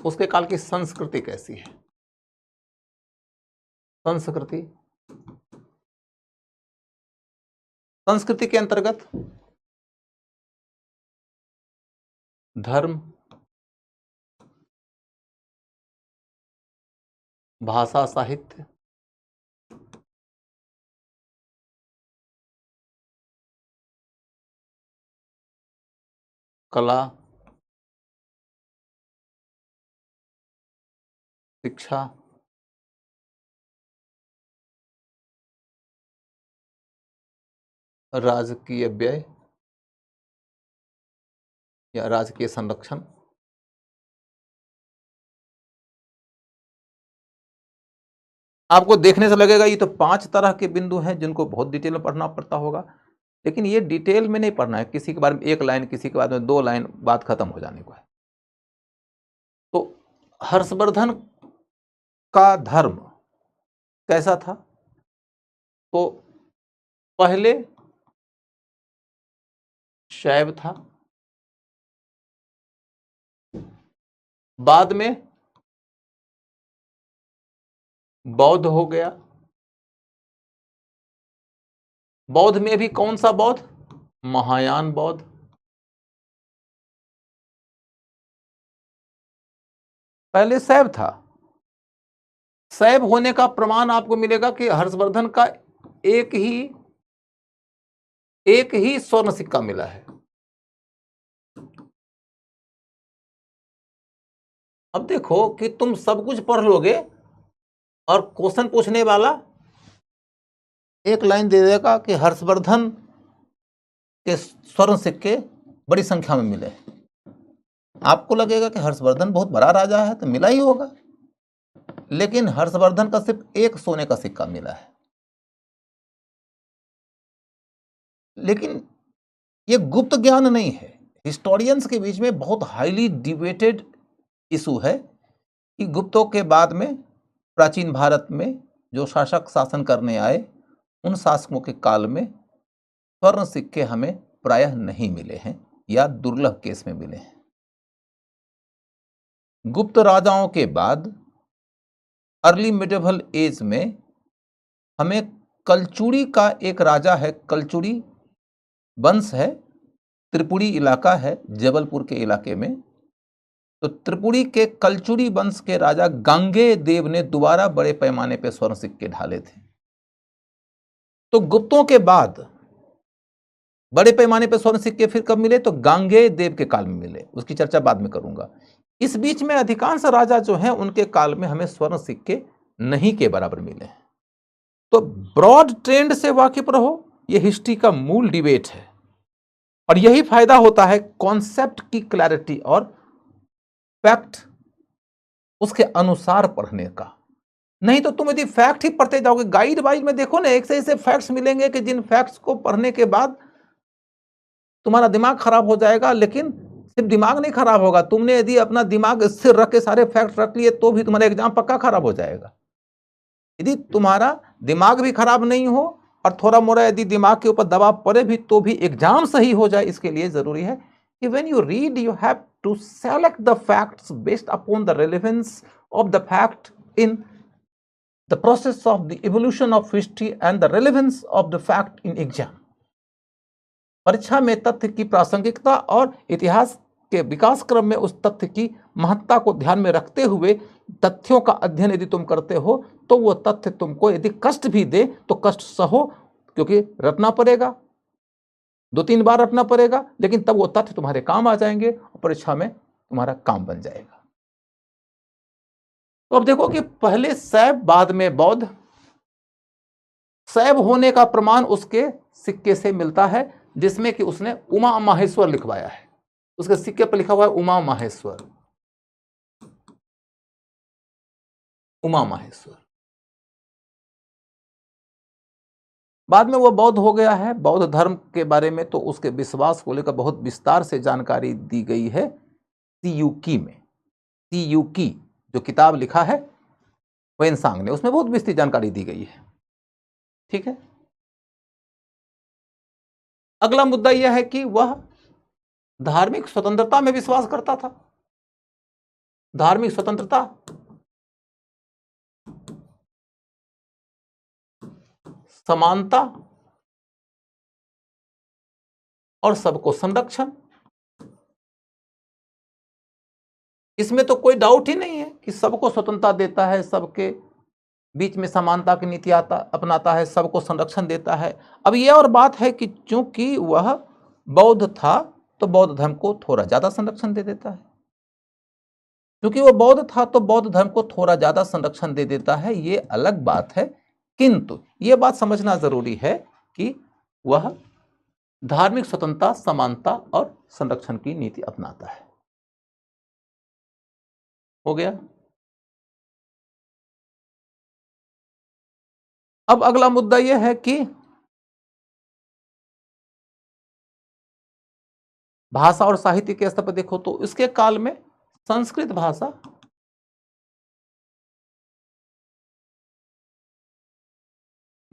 उसके काल की संस्कृति कैसी है। संस्कृति के अंतर्गत धर्म, भाषा, साहित्य, कला, शिक्षा, राजकीय व्यय या राजकीय संरक्षण, आपको देखने से लगेगा ये तो 5 तरह के बिंदु हैं जिनको बहुत डिटेल में पढ़ना पड़ता होगा, लेकिन ये डिटेल में नहीं पढ़ना है। किसी के बारे में 1 लाइन, किसी के बारे में 2 लाइन, बात खत्म हो जाने को है। तो हर्षवर्धन का धर्म कैसा था? तो पहले शैव था, बाद में बौद्ध हो गया। बौद्ध में भी कौन सा बौद्ध? महायान बौद्ध। पहले शैव था। शैव होने का प्रमाण आपको मिलेगा कि हर्षवर्धन का एक ही स्वर्ण सिक्का मिला है। अब देखो कि तुम सब कुछ पढ़ लोगे और क्वेश्चन पूछने वाला एक लाइन दे देगा कि हर्षवर्धन के स्वर्ण सिक्के बड़ी संख्या में मिले। आपको लगेगा कि हर्षवर्धन बहुत बड़ा राजा है तो मिला ही होगा, लेकिन हर्षवर्धन का सिर्फ एक सोने का सिक्का मिला है। लेकिन ये गुप्त ज्ञान नहीं है। हिस्टोरियंस के बीच में बहुत हाईली डिबेटेड इशू है कि गुप्तों के बाद में प्राचीन भारत में जो शासक शासन करने आए, उन शासकों के काल में स्वर्ण सिक्के हमें प्रायः नहीं मिले हैं या दुर्लभ केस में मिले हैं। गुप्त राजाओं के बाद अर्ली मिडिवल एज में हमें कलचुड़ी का एक राजा है, कलचुड़ी वंश है, त्रिपुरी इलाका है जबलपुर के इलाके में। तो त्रिपुरी के कलचुड़ी वंश के राजा गांगे देव ने दोबारा बड़े पैमाने पर स्वर्ण सिक्के ढाले थे। तो गुप्तों के बाद बड़े पैमाने पर स्वर्ण सिक्के फिर कब मिले? तो गांगे देव के काल में मिले। उसकी चर्चा बाद में करूंगा। इस बीच में अधिकांश राजा जो हैं उनके काल में हमें स्वर्ण सिक्के नहीं के बराबर मिले हैं। तो ब्रॉड ट्रेंड से वाकिफ रहो, यह हिस्ट्री का मूल डिबेट है और यही फायदा होता है कॉन्सेप्ट की क्लैरिटी और फैक्ट उसके अनुसार पढ़ने का। नहीं तो तुम यदि फैक्ट ही पढ़ते जाओगे, गाइड वाइज में देखो ना, एक से ऐसे फैक्ट्स मिलेंगे कि जिन फैक्ट्स को पढ़ने के बाद तुम्हारा दिमाग खराब हो जाएगा। लेकिन सिर्फ दिमाग नहीं खराब होगा, तुमने यदि अपना दिमाग स्थिर रख के सारे फैक्ट रख लिए तो भी तुम्हारा एग्जाम पक्का खराब हो जाएगा। यदि तुम्हारा दिमाग भी खराब नहीं हो और थोड़ा मोड़ा यदि दिमाग के ऊपर दबाव पड़े भी तो भी एग्जाम सही हो जाए, इसके लिए जरूरी है कि when you read you have to select the facts based upon the relevance of the fact in the process of the evolution of history and the relevance of the fact in exam. परीक्षा में तथ्य की प्रासंगिकता और इतिहास के विकास क्रम में उस तथ्य की महत्ता को ध्यान में रखते हुए तथ्यों का अध्ययन यदि तुम करते हो तो वो तथ्य तुमको यदि कष्ट भी दे तो कष्ट सहो, क्योंकि रटना पड़ेगा, 2-3 बार रटना पड़ेगा, लेकिन तब वो तथ्य तुम्हारे काम आ जाएंगे और परीक्षा में तुम्हारा काम बन जाएगा। तो अब देखो कि पहले शैव बाद में बौद्ध। शैव होने का प्रमाण उसके सिक्के से मिलता है जिसमें कि उसने उमा माहेश्वर लिखवाया है। उसके सिक्के पर लिखा हुआ है उमा माहेश्वर, उमा माहेश्वर। बाद में वो बौद्ध हो गया है। बौद्ध धर्म के बारे में तो उसके विश्वास को लेकर बहुत विस्तार से जानकारी दी गई है सीयूकी में। सीयूकी जो किताब लिखा है वेनसांग ने, उसमें बहुत विस्तृत जानकारी दी गई है। ठीक है, अगला मुद्दा यह है कि वह धार्मिक स्वतंत्रता में विश्वास करता था। धार्मिक स्वतंत्रता, समानता और सबको संरक्षण, इसमें तो कोई डाउट ही नहीं है कि सबको स्वतंत्रता देता है, सबके बीच में समानता की नीति अपनाता है, सबको संरक्षण देता है। अब यह और बात है कि चूंकि वह बौद्ध था तो बौद्ध धर्म को थोड़ा ज्यादा संरक्षण दे देता है। क्योंकि वह बौद्ध था तो बौद्ध धर्म को थोड़ा ज्यादा संरक्षण दे देता है, ये अलग बात है। किंतु यह बात समझना जरूरी है कि वह धार्मिक स्वतंत्रता, समानता और संरक्षण की नीति अपनाता है। हो गया। अब अगला मुद्दा यह है कि भाषा और साहित्य के स्तर पर देखो तो इसके काल में संस्कृत भाषा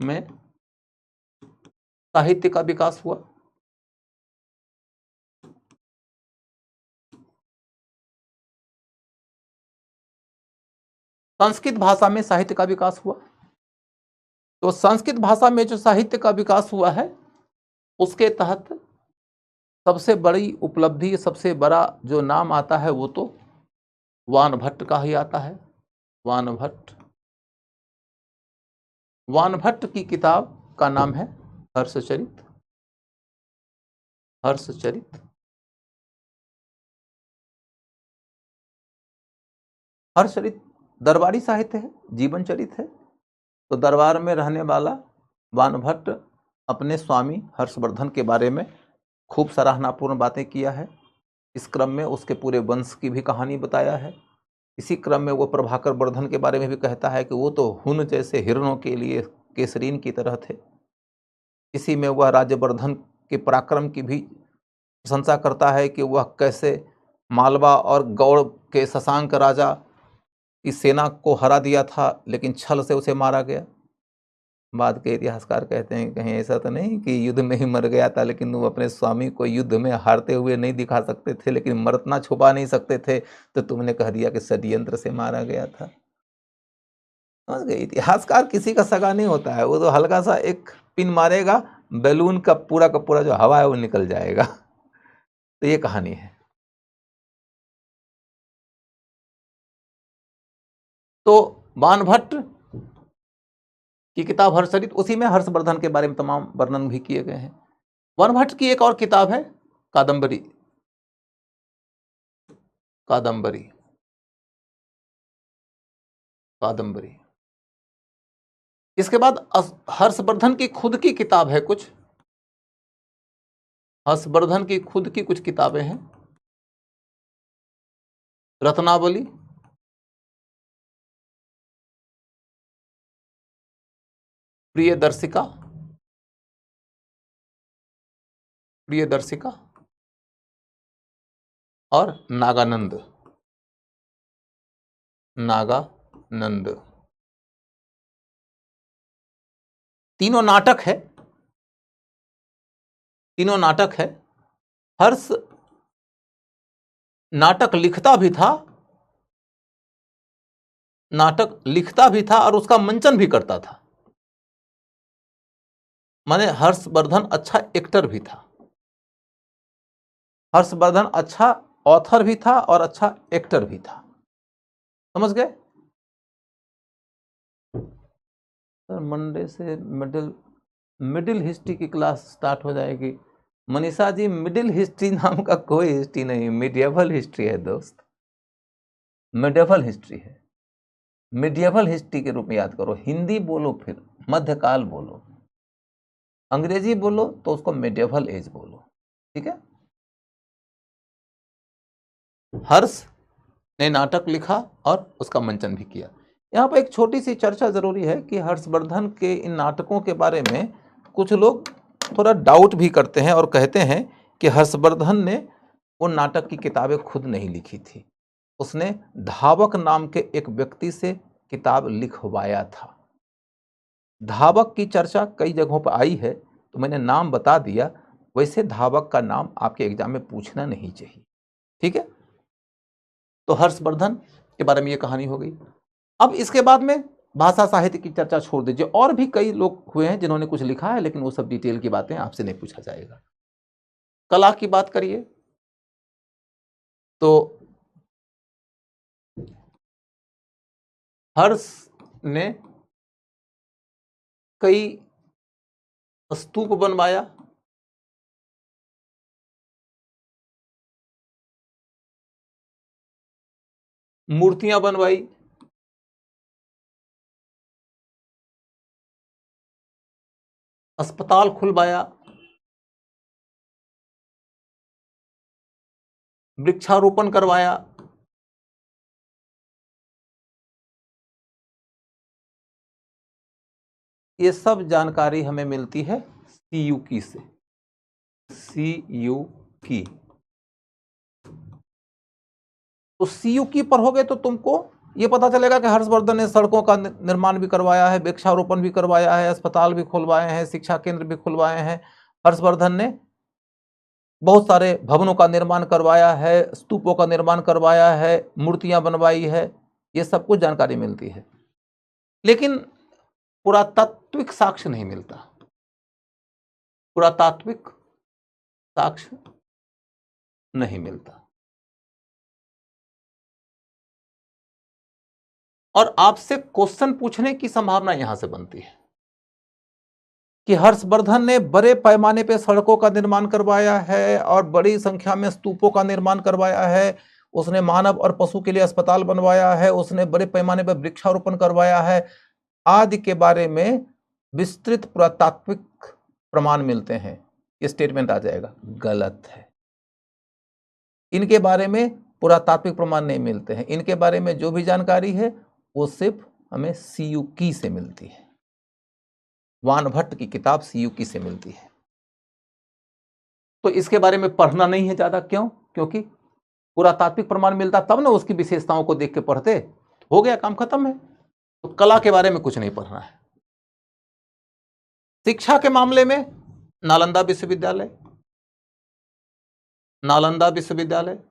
में साहित्य का विकास हुआ। संस्कृत भाषा में साहित्य का विकास हुआ। तो संस्कृत भाषा में जो साहित्य का विकास हुआ है उसके तहत सबसे बड़ी उपलब्धि, सबसे बड़ा जो नाम आता है वो तो वानभट्ट का ही आता है। वानभट्ट, वानभट्ट की किताब का नाम है हर्षचरित। हर्षचरित, हर्षचरित दरबारी साहित्य है, जीवन चरित है। तो दरबार में रहने वाला वानभट्ट अपने स्वामी हर्षवर्धन के बारे में खूब सराहनापूर्ण बातें किया है। इस क्रम में उसके पूरे वंश की भी कहानी बताया है। इसी क्रम में वो प्रभाकर वर्धन के बारे में भी कहता है कि वो तो हुन जैसे हिरणों के लिए केसरीन की तरह थे। इसी में वह राज्यवर्धन के पराक्रम की भी प्रशंसा करता है कि वह कैसे मालवा और गौड़ के शशांक राजा की सेना को हरा दिया था, लेकिन छल से उसे मारा गया। बाद के इतिहासकार कहते हैं कहीं ऐसा तो नहीं कि युद्ध में ही मर गया था, लेकिन वो अपने स्वामी को युद्ध में हारते हुए नहीं दिखा सकते थे, लेकिन मरना छुपा नहीं सकते थे, तो तुमने कह दिया कि षड्यंत्र से मारा गया था। समझ गए? इतिहासकार किसी का सगा नहीं होता है, वो तो हल्का सा एक पिन मारेगा, बैलून का पूरा जो हवा है वो निकल जाएगा। तो ये कहानी है। तो वानभट्ट की किताब हर्षचरित, उसी में हर्षवर्धन के बारे में तमाम वर्णन भी किए गए हैं। वानभट्ट की एक और किताब है कादंबरी। कादंबरी, कादंबरी। इसके बाद हर्षवर्धन की खुद की किताब है कुछ, हर्षवर्धन की खुद की कुछ किताबें हैं। रत्नावली, प्रियदर्शिका, प्रियदर्शिका और नागानंद, नागानंद। तीनों नाटक है, तीनों नाटक है। हर्ष नाटक लिखता भी था, नाटक लिखता भी था और उसका मंचन भी करता था। माने हर्षवर्धन अच्छा एक्टर भी था, हर्षवर्धन अच्छा ऑथर भी था और अच्छा एक्टर भी था। समझ गए? सर मंडे से मिडिल हिस्ट्री की क्लास स्टार्ट हो जाएगी। मनीषा जी, मिडिल हिस्ट्री नाम का कोई हिस्ट्री नहीं, मिडियवल हिस्ट्री है दोस्त, मिडियवल हिस्ट्री है। मिडियवल हिस्ट्री के रूप में याद करो। हिंदी बोलो, फिर मध्यकाल बोलो, अंग्रेजी बोलो तो उसको मिडियवल एज बोलो। ठीक है? हर्ष ने नाटक लिखा और उसका मंचन भी किया। यहाँ पर एक छोटी सी चर्चा जरूरी है कि हर्षवर्धन के इन नाटकों के बारे में कुछ लोग थोड़ा डाउट भी करते हैं और कहते हैं कि हर्षवर्धन ने वो नाटक की किताबें खुद नहीं लिखी थी, उसने धावक नाम के एक व्यक्ति से किताब लिखवाया था। धावक की चर्चा कई जगहों पर आई है, तो मैंने नाम बता दिया। वैसे धावक का नाम आपके एग्जाम में पूछना नहीं चाहिए। ठीक है? तो हर्षवर्धन के बारे में ये कहानी हो गई। अब इसके बाद में भाषा साहित्य की चर्चा छोड़ दीजिए, और भी कई लोग हुए हैं जिन्होंने कुछ लिखा है, लेकिन वो सब डिटेल की बातें आपसे नहीं पूछा जाएगा। कला की बात करिए तो हर्ष ने कई स्तूप बनवाया, मूर्तियां बनवाई, अस्पताल खुलवाया, वृक्षारोपण करवाया। ये सब जानकारी हमें मिलती है सीयू की से। सीयू की, तो सीयू की पढ़ोगे तो तुमको ये पता चलेगा कि हर्षवर्धन ने सड़कों का निर्माण भी करवाया है, वृक्षारोपण भी करवाया है, अस्पताल भी खुलवाए हैं, शिक्षा केंद्र भी खुलवाए हैं। हर्षवर्धन ने बहुत सारे भवनों का निर्माण करवाया है, स्तूपों का निर्माण करवाया है, मूर्तियां बनवाई है, ये सब कुछ जानकारी मिलती है। लेकिन पुरातात्विक साक्ष्य नहीं मिलता। पुरातात्विक साक्ष्य नहीं मिलता। और आपसे क्वेश्चन पूछने की संभावना यहां से बनती है कि हर्षवर्धन ने बड़े पैमाने पर सड़कों का निर्माण करवाया है और बड़ी संख्या में स्तूपों का निर्माण करवाया है, उसने मानव और पशु के लिए अस्पताल बनवाया है, उसने बड़े पैमाने पर वृक्षारोपण करवाया है आदि के बारे में विस्तृत पुरातात्विक प्रमाण मिलते हैं। ये स्टेटमेंट आ जाएगा, गलत है। इनके बारे में पुरातात्विक प्रमाण नहीं मिलते हैं। इनके बारे में जो भी जानकारी है वो सिर्फ हमें सीयू की से मिलती है। वानभट्ट की किताब सीयू की से मिलती है। तो इसके बारे में पढ़ना नहीं है ज्यादा। क्यों? क्योंकि पुरातात्विक प्रमाण मिलता तब ना उसकी विशेषताओं को देख के पढ़ते, हो गया, काम खत्म है। तो कला के बारे में कुछ नहीं पढ़ना है। शिक्षा के मामले में नालंदा विश्वविद्यालय, नालंदा विश्वविद्यालय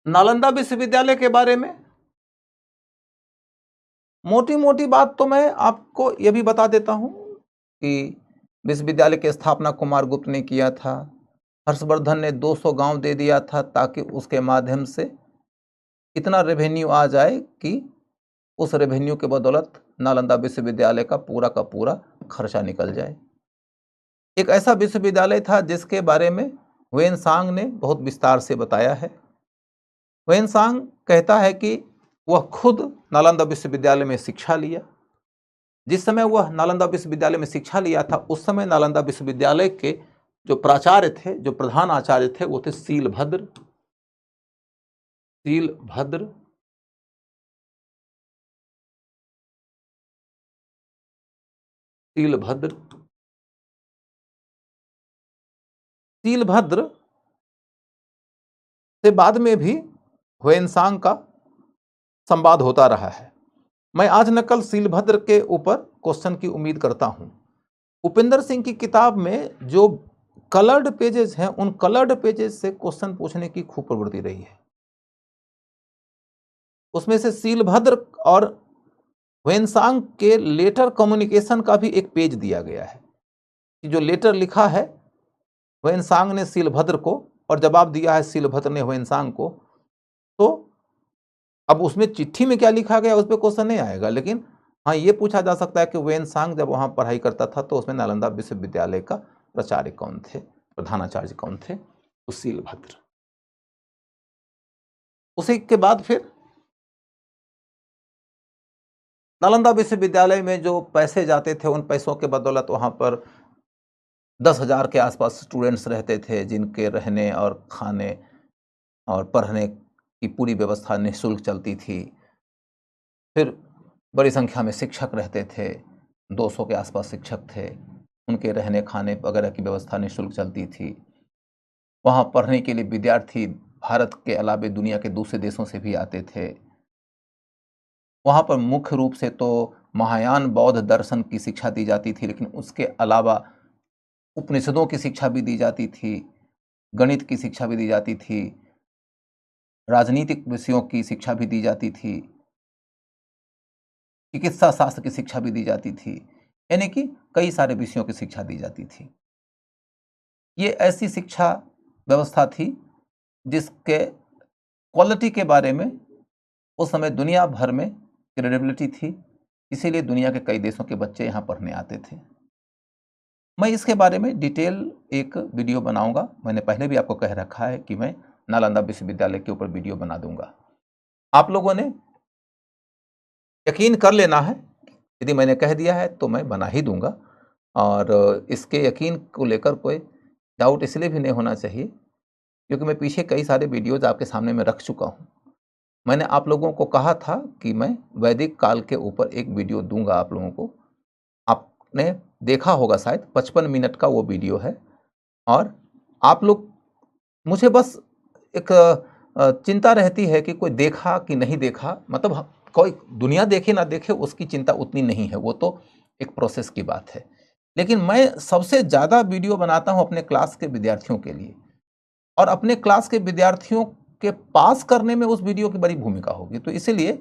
नालंदा विश्वविद्यालय के बारे में मोटी मोटी बात तो मैं आपको यह भी बता देता हूं कि विश्वविद्यालय की स्थापना कुमार गुप्त ने किया था। हर्षवर्धन ने 200 गांव दे दिया था ताकि उसके माध्यम से इतना रेवेन्यू आ जाए कि उस रेवेन्यू के बदौलत नालंदा विश्वविद्यालय का पूरा खर्चा निकल जाए। एक ऐसा विश्वविद्यालय था जिसके बारे में ह्वेनसांग ने बहुत विस्तार से बताया है। ह्वेनसांग कहता है कि वह खुद नालंदा विश्वविद्यालय में शिक्षा लिया। जिस समय वह नालंदा विश्वविद्यालय में शिक्षा लिया था उस समय नालंदा विश्वविद्यालय के जो प्राचार्य थे, जो प्रधान आचार्य थे, वो थे शीलभद्र। शीलभद्र शीलभद्र शीलभद्र से बाद में भी ह्वेनसांग का संवाद होता रहा है। मैं आज नकल शीलभद्र के ऊपर क्वेश्चन की उम्मीद करता हूं। उपेंद्र सिंह की किताब में जो कलर्ड पेजेस हैं उन कलर्ड पेजेस से क्वेश्चन पूछने की खूब प्रवृत्ति रही है। उसमें से शीलभद्र और ह्वेनसांग के लेटर कम्युनिकेशन का भी एक पेज दिया गया है कि जो लेटर लिखा है ह्वेनसांग ने शीलभद्र को और जवाब दिया है शीलभद्र ने ह्वेनसांग को। तो अब उसमें चिट्ठी में क्या लिखा गया उस पर क्वेश्चन नहीं आएगा, लेकिन हाँ ये पूछा जा सकता है कि ह्वेनसांग जब वहां पढ़ाई करता था तो उसमें नालंदा विश्वविद्यालय का प्राचार्य कौन थे, प्रधानाचार्य कौन थे? तो शीलभद्र। उसी के बाद फिर नालंदा विश्वविद्यालय में जो पैसे जाते थे उन पैसों के बदौलत वहां पर 10,000 के आसपास स्टूडेंट्स रहते थे जिनके रहने और खाने और पढ़ने की पूरी व्यवस्था निःशुल्क चलती थी। फिर बड़ी संख्या में शिक्षक रहते थे, 200 के आसपास शिक्षक थे, उनके रहने खाने वगैरह की व्यवस्था निःशुल्क चलती थी। वहाँ पढ़ने के लिए विद्यार्थी भारत के अलावे दुनिया के दूसरे देशों से भी आते थे। वहाँ पर मुख्य रूप से तो महायान बौद्ध दर्शन की शिक्षा दी जाती थी, लेकिन उसके अलावा उपनिषदों की शिक्षा भी दी जाती थी, गणित की शिक्षा भी दी जाती थी, राजनीतिक विषयों की शिक्षा भी दी जाती थी, चिकित्सा शास्त्र की शिक्षा भी दी जाती थी, यानी कि कई सारे विषयों की शिक्षा दी जाती थी। ये ऐसी शिक्षा व्यवस्था थी जिसके क्वालिटी के बारे में उस समय दुनिया भर में क्रेडिबिलिटी थी, इसीलिए दुनिया के कई देशों के बच्चे यहाँ पढ़ने आते थे। मैं इसके बारे में डिटेल एक वीडियो बनाऊंगा। मैंने पहले भी आपको कह रखा है कि मैं नालंदा विश्वविद्यालय के ऊपर वीडियो बना दूंगा। आप लोगों ने यकीन कर लेना है, यदि मैंने कह दिया है तो मैं बना ही दूंगा। और इसके यकीन को लेकर कोई डाउट इसलिए भी नहीं होना चाहिए क्योंकि मैं पीछे कई सारे वीडियोज आपके सामने में रख चुका हूँ। मैंने आप लोगों को कहा था कि मैं वैदिक काल के ऊपर एक वीडियो दूंगा आप लोगों को। आपने देखा होगा शायद, 55 मिनट का वो वीडियो है। और आप लोग, मुझे बस एक चिंता रहती है कि कोई देखा कि नहीं देखा, मतलब कोई दुनिया देखे ना देखे उसकी चिंता उतनी नहीं है, वो तो एक प्रोसेस की बात है। लेकिन मैं सबसे ज़्यादा वीडियो बनाता हूँ अपने क्लास के विद्यार्थियों के लिए, और अपने क्लास के विद्यार्थियों के पास करने में उस वीडियो की बड़ी भूमिका होगी। तो इसीलिए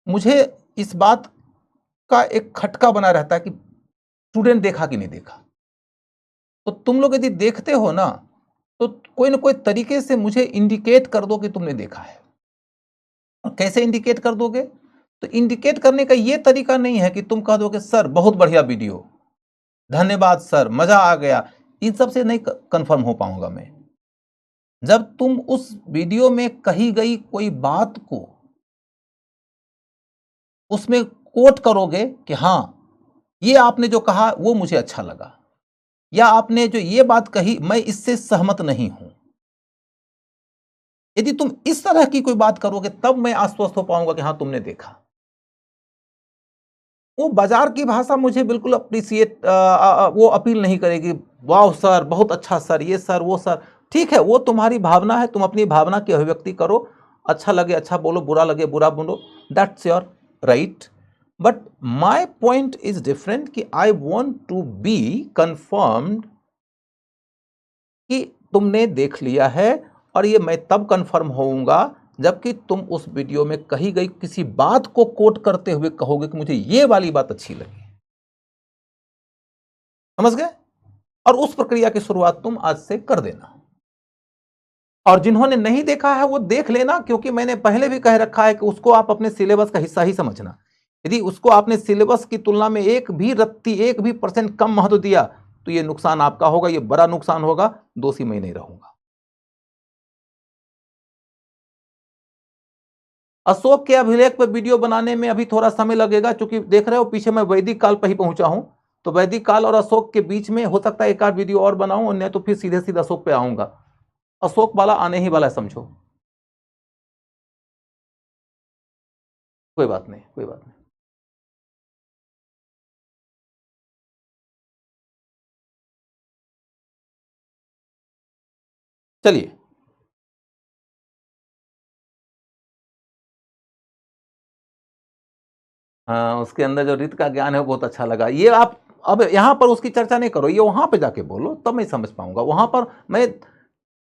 मुझे इस बात का एक खटका बना रहता है कि स्टूडेंट देखा कि नहीं देखा। तो तुम लोग यदि देखते हो ना, तो कोई ना कोई तरीके से मुझे इंडिकेट कर दो कि तुमने देखा है। और कैसे इंडिकेट कर दोगे? तो इंडिकेट करने का ये तरीका नहीं है कि तुम कह दोगे सर बहुत बढ़िया वीडियो, धन्यवाद सर, मजा आ गया। इन सब से नहीं कंफर्म हो पाऊंगा मैं। जब तुम उस वीडियो में कही गई कोई बात को उसमें कोट करोगे कि हाँ ये आपने जो कहा वो मुझे अच्छा लगा, या आपने जो ये बात कही मैं इससे सहमत नहीं हूं, यदि तुम इस तरह की कोई बात करोगे तब मैं आश्वस्त हो पाऊंगा कि हाँ तुमने देखा। वो बाजार की भाषा मुझे बिल्कुल अप्रिसिएट वो अपील नहीं करेगी। वाह सर, बहुत अच्छा सर, ये सर, वो सर। ठीक है, वो तुम्हारी भावना है, तुम अपनी भावना की अभिव्यक्ति करो। अच्छा लगे अच्छा बोलो, बुरा लगे बुरा बोलो, that's your right. But my point is different कि I want to be confirmed कि तुमने देख लिया है, और ये मैं तब कंफर्म होऊंगा जबकि तुम उस वीडियो में कही गई किसी बात को कोट करते हुए कहोगे कि मुझे ये वाली बात अच्छी लगी। समझ गए? और उस प्रक्रिया की शुरुआत तुम आज से कर देना। और जिन्होंने नहीं देखा है वो देख लेना, क्योंकि मैंने पहले भी कह रखा है कि उसको आप अपने सिलेबस का हिस्सा ही समझना। यदि उसको आपने सिलेबस की तुलना में एक भी रत्ती, 1% कम महत्व दिया तो ये नुकसान आपका होगा, ये बड़ा नुकसान होगा, दोषी मैं नहीं रहूंगा। अशोक के अभिलेख पर वीडियो बनाने में अभी थोड़ा समय लगेगा, क्योंकि देख रहे हो पीछे मैं वैदिक काल पर ही पहुंचा हूं। तो वैदिक काल और अशोक के बीच में हो सकता है एक आध वीडियो और बनाऊं, और नहीं तो फिर सीधे सीधे अशोक पे आऊंगा। अशोक वाला आने ही वाला है, समझो। कोई बात नहीं, कोई बात नहीं। चलिए, हाँ, उसके अंदर जो रीत का ज्ञान है वो बहुत अच्छा लगा। ये आप अब यहां पर उसकी चर्चा नहीं करो, ये वहां पे जाके बोलो, तब मैं समझ पाऊंगा। वहां पर मैं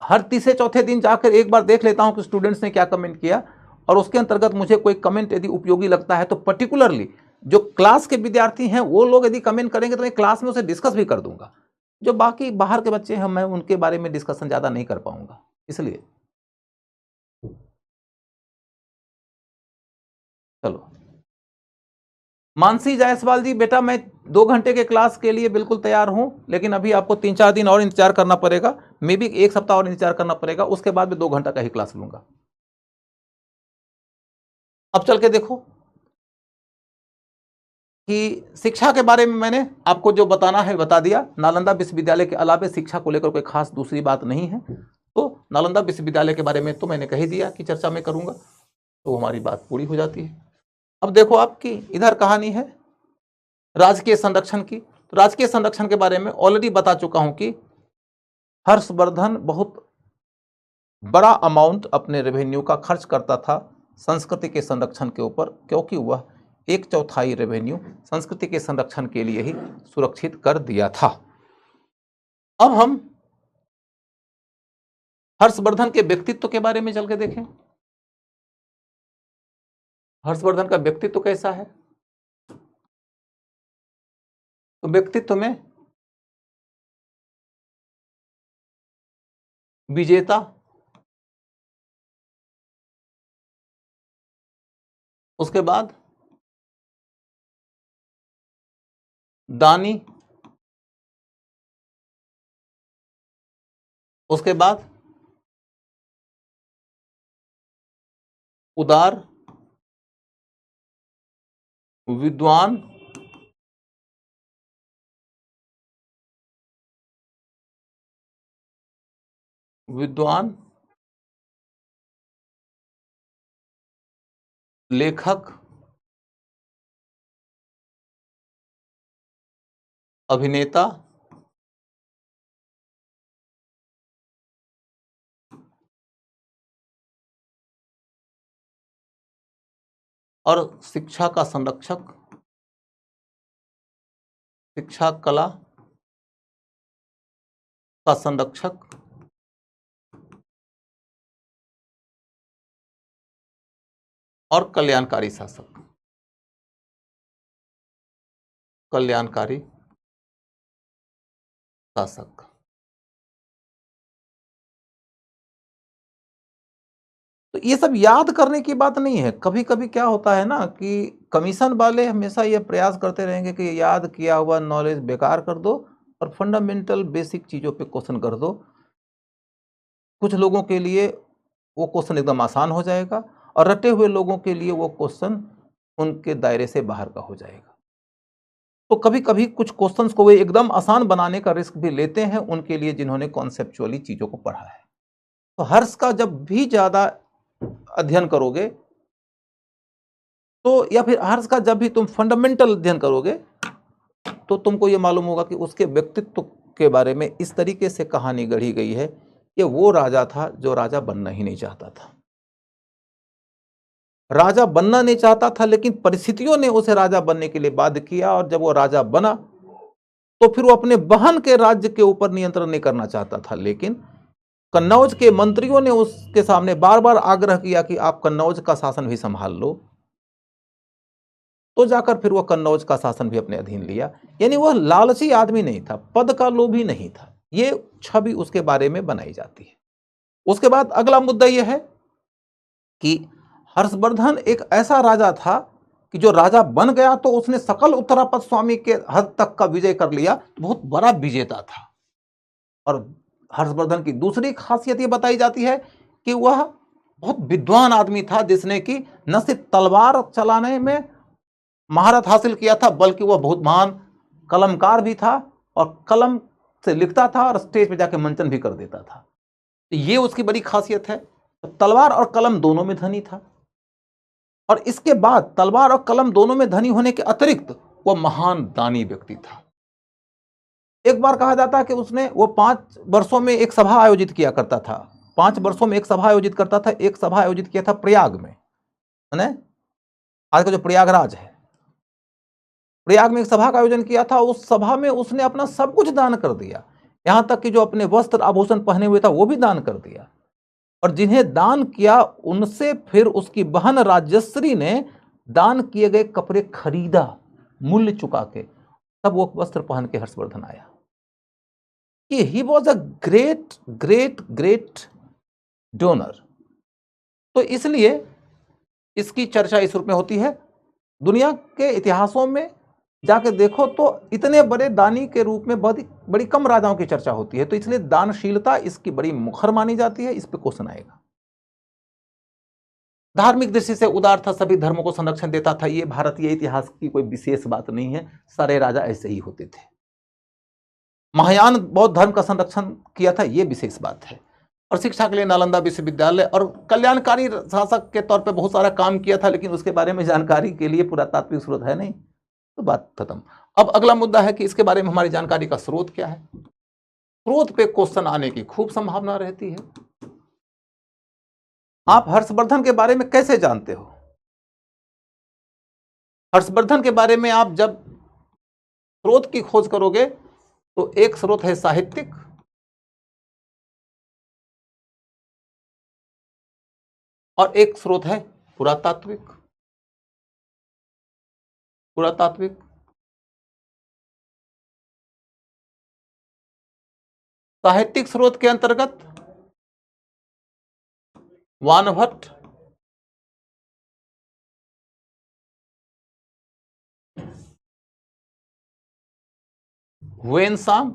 हर तीसरे चौथे दिन जाकर एक बार देख लेता हूं कि स्टूडेंट्स ने क्या कमेंट किया, और उसके अंतर्गत मुझे कोई कमेंट यदि उपयोगी लगता है तो पर्टिकुलरली जो क्लास के विद्यार्थी हैं वो लोग यदि कमेंट करेंगे तो मैं क्लास में उसे डिस्कस भी कर दूंगा। जो बाकी बाहर के बच्चे हैं मैं उनके बारे में डिस्कशन ज्यादा नहीं कर पाऊंगा, इसलिए। चलो, मानसी जायसवाल जी, बेटा मैं 2 घंटे के क्लास के लिए बिल्कुल तैयार हूं, लेकिन अभी आपको 3-4 दिन और इंतजार करना पड़ेगा, मे बी 1 सप्ताह और इंतजार करना पड़ेगा, उसके बाद मैं 2 घंटा का ही क्लास लूंगा। अब चल के देखो कि शिक्षा के बारे में मैंने आपको जो बताना है बता दिया। नालंदा विश्वविद्यालय के अलावा शिक्षा को लेकर कोई खास दूसरी बात नहीं है। तो नालंदा विश्वविद्यालय के बारे में तो मैंने कह ही दिया कि चर्चा मैं करूंगा, तो हमारी बात पूरी हो जाती है। अब देखो आपकी इधर कहानी है राजकीय संरक्षण की। तो राजकीय संरक्षण के बारे में ऑलरेडी बता चुका हूं कि हर्षवर्धन बहुत बड़ा अमाउंट अपने रेवेन्यू का खर्च करता था संस्कृति के संरक्षण के ऊपर, क्योंकि वह 1/4 रेवेन्यू संस्कृति के संरक्षण के लिए ही सुरक्षित कर दिया था। अब हम हर्षवर्धन के व्यक्तित्व के बारे में चल के देखें। हर्षवर्धन का व्यक्तित्व कैसा है? तो व्यक्तित्व में विजेता, उसके बाद दानी, उसके बाद उदार, विद्वान, विद्वान, लेखक, अभिनेता, और शिक्षा का संरक्षक, शिक्षा कला का संरक्षक, और कल्याणकारी शासक, कल्याणकारी शासक। तो ये सब याद करने की बात नहीं है। कभी कभी क्या होता है ना कि कमीशन वाले हमेशा ये प्रयास करते रहेंगे कि याद किया हुआ नॉलेज बेकार कर दो और फंडामेंटल बेसिक चीजों पे क्वेश्चन कर दो। कुछ लोगों के लिए वो क्वेश्चन एकदम आसान हो जाएगा और रटे हुए लोगों के लिए वो क्वेश्चन उनके दायरे से बाहर का हो जाएगा। तो कभी कभी कुछ क्वेश्चंस को वे एकदम आसान बनाने का रिस्क भी लेते हैं उनके लिए जिन्होंने कॉन्सेप्चुअली चीजों को पढ़ा है। तो हर्ष का जब भी ज्यादा अध्ययन करोगे तो, या फिर हर्ष का जब भी तुम फंडामेंटल अध्ययन करोगे तो तुमको यह मालूम होगा कि उसके व्यक्तित्व के बारे में इस तरीके से कहानी गढ़ी गई है कि वो राजा था जो राजा बनना ही नहीं चाहता था। राजा बनना नहीं चाहता था लेकिन परिस्थितियों ने उसे राजा बनने के लिए बाध्य किया, और जब वो राजा बना तो फिर वो अपने बहन के राज्य के ऊपर नियंत्रण नहीं करना चाहता था, लेकिन कन्नौज के मंत्रियों ने उसके सामने बार बार आग्रह किया कि आप कन्नौज का शासन भी संभाल लो, तो जाकर फिर वह कन्नौज का शासन भी अपने अधीन लिया। यानी वह लालची आदमी नहीं था, पद का लोभी नहीं था, ये छवि उसके बारे में बनाई जाती है। उसके बाद अगला मुद्दा यह है कि हर्षवर्धन एक ऐसा राजा था कि जो राजा बन गया तो उसने सकल उत्तरापद स्वामी के हद तक का विजय कर लिया, बहुत बड़ा विजेता था। और हर्षवर्धन की दूसरी खासियत यह बताई जाती है कि वह बहुत विद्वान आदमी था, जिसने कि न सिर्फ तलवार चलाने में महारत हासिल किया था बल्कि वह बहुत महान कलमकार भी था और कलम से लिखता था और स्टेज पे जाके मंचन भी कर देता था। तो ये उसकी बड़ी खासियत है। तलवार और कलम दोनों में धनी था, और इसके बाद तलवार और कलम दोनों में धनी होने के अतिरिक्त वह महान दानी व्यक्ति था। एक बार कहा जाता है कि उसने वो 5 वर्षों में एक सभा आयोजित किया करता था, 5 वर्षों में एक सभा आयोजित करता था। एक सभा आयोजित किया था प्रयाग में, है ना, आज का जो प्रयागराज है, प्रयाग में एक सभा का आयोजन किया था। उस सभा में उसने अपना सब कुछ दान कर दिया, यहां तक कि जो अपने वस्त्र आभूषण पहने हुए था वो भी दान कर दिया। और जिन्हें दान किया उनसे फिर उसकी बहन राजश्री ने दान किए गए कपड़े खरीदा, मूल्य चुका के, तब वो वस्त्र पहन के हर्षवर्धन आया। कि he was a great great great donor. तो इसलिए इसकी चर्चा इस रूप में होती है। दुनिया के इतिहासों में जाके देखो तो इतने बड़े दानी के रूप में बहुत बड़ी कम राजाओं की चर्चा होती है। तो इसलिए दानशीलता इसकी बड़ी मुखर मानी जाती है। इस पे क्वेश्चन आएगा। धार्मिक दृष्टि से उदार था, सभी धर्मों को संरक्षण देता था। ये भारतीय इतिहास की कोई विशेष बात नहीं है, सारे राजा ऐसे ही होते थे। महायान बौद्ध धर्म का संरक्षण किया था, ये विशेष बात है। और शिक्षा के लिए नालंदा विश्वविद्यालय और कल्याणकारी शासक के तौर पे बहुत सारा काम किया था, लेकिन उसके बारे में जानकारी के लिए पुरातात्विक स्रोत है नहीं, तो बात खत्म। अब अगला मुद्दा है कि इसके बारे में हमारी जानकारी का स्रोत क्या है। स्रोत पे क्वेश्चन आने की खूब संभावना रहती है। आप हर्षवर्धन के बारे में कैसे जानते हो? हर्षवर्धन के बारे में आप जब स्रोत की खोज करोगे तो एक स्रोत है साहित्यिक, और एक स्रोत है पुरातात्विक। पुरातात्विक साहित्यिक स्रोत के अंतर्गत वानभट्ट, हुएनसांग,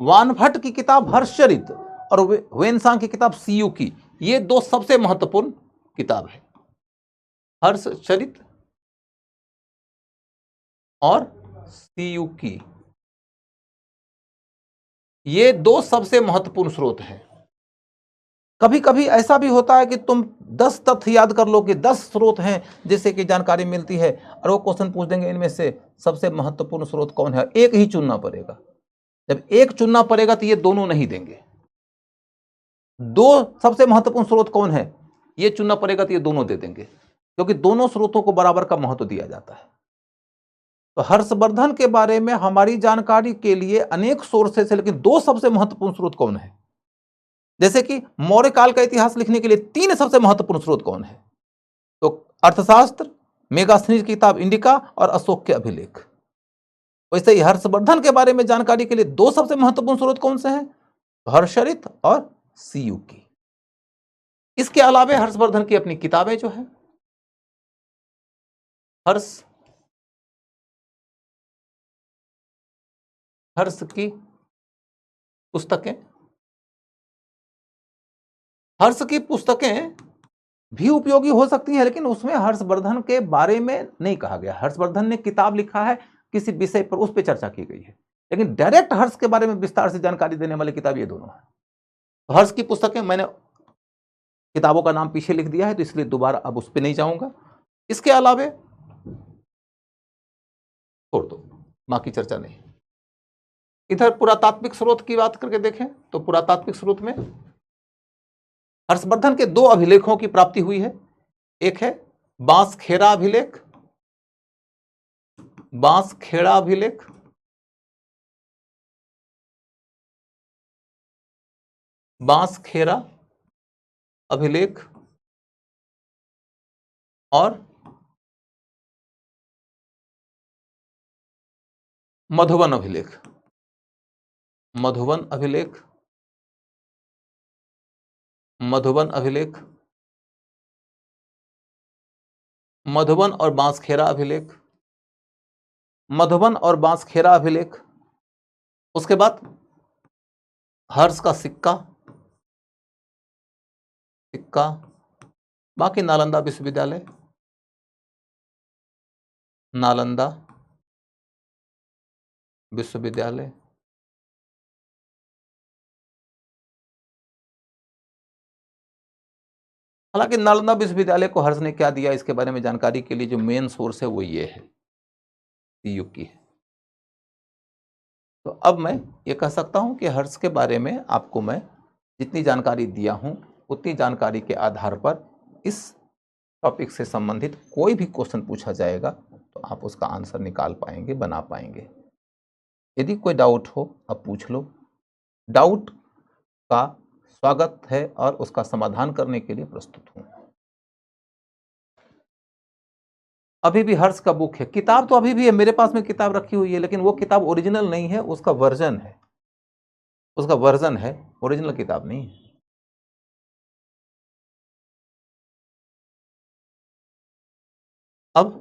वानभट्ट की किताब हर्षचरित और वेनसांग की किताब सीयू की, ये दो सबसे महत्वपूर्ण किताब है। हर्षचरित और सीयू की, ये दो सबसे महत्वपूर्ण स्रोत हैं। कभी कभी ऐसा भी होता है कि तुम 10 तथ्य याद कर लो कि 10 स्रोत हैं जिससे कि जानकारी मिलती है, और वो क्वेश्चन पूछ देंगे इनमें से सबसे महत्वपूर्ण स्रोत कौन है, एक ही चुनना पड़ेगा। जब एक चुनना पड़ेगा तो ये दोनों नहीं देंगे। दो सबसे महत्वपूर्ण स्रोत कौन है ये चुनना पड़ेगा तो ये दोनों दे देंगे, क्योंकि दोनों स्रोतों को बराबर का महत्व दिया जाता है। तो हर्षवर्धन के बारे में हमारी जानकारी के लिए अनेक सोर्सेस है, लेकिन दो सबसे महत्वपूर्ण स्रोत कौन है? जैसे कि मौर्य काल का इतिहास लिखने के लिए 3 सबसे महत्वपूर्ण स्रोत कौन है? तो अर्थशास्त्र, मेगास्थनीज की किताब इंडिका और अशोक के अभिलेख। वैसे ही हर्षवर्धन के बारे में जानकारी के लिए 2 सबसे महत्वपूर्ण स्रोत कौन से हैं? हर्षचरित और सीयू की। इसके अलावे हर्षवर्धन की अपनी किताबें जो है, हर्ष की पुस्तकें, हर्ष की पुस्तकें भी उपयोगी हो सकती हैं, लेकिन उसमें हर्षवर्धन के बारे में नहीं कहा गया। हर्षवर्धन ने किताब लिखा है किसी विषय पर, उस पर चर्चा की गई है, लेकिन डायरेक्ट हर्ष के बारे में विस्तार से जानकारी देने वाली किताब ये दोनों है। तो हर्ष की पुस्तकें, मैंने किताबों का नाम पीछे लिख दिया है तो इसलिए दोबारा अब उस पर नहीं जाऊंगा। इसके अलावे छोड़ दो, बाकी चर्चा नहीं। इधर पुरातात्विक स्रोत की बात करके देखें तो पुरातात्विक स्रोत में हर्षवर्धन के 2 अभिलेखों की प्राप्ति हुई है। एक है बांसखेड़ा अभिलेख, बांसखेड़ा अभिलेख, बांसखेड़ा अभिलेख और मधुबन अभिलेख। मधुबन अभिलेख, मधुबन अभिलेख, मधुबन और बांसखेड़ा अभिलेख, मधुबन और बांसखेड़ा अभिलेख। उसके बाद हर्ष का सिक्का, सिक्का, बाकी नालंदा विश्वविद्यालय, नालंदा विश्वविद्यालय, हालांकि नालंदा विश्वविद्यालय को हर्ष ने क्या दिया इसके बारे में जानकारी के लिए जो मेन सोर्स है वो ये है, सीयू की है। तो अब मैं ये कह सकता हूं कि हर्ष के बारे में आपको मैं जितनी जानकारी दिया हूं उतनी जानकारी के आधार पर इस टॉपिक से संबंधित कोई भी क्वेश्चन पूछा जाएगा तो आप उसका आंसर निकाल पाएंगे, बना पाएंगे। यदि कोई डाउट हो आप पूछ लो, डाउट का स्वागत है और उसका समाधान करने के लिए प्रस्तुत हूं। अभी भी हर्ष का बुक है, किताब तो अभी भी है मेरे पास में, किताब रखी हुई है, लेकिन वो किताब ओरिजिनल नहीं है, उसका वर्जन है, उसका वर्जन है, ओरिजिनल किताब नहीं है। अब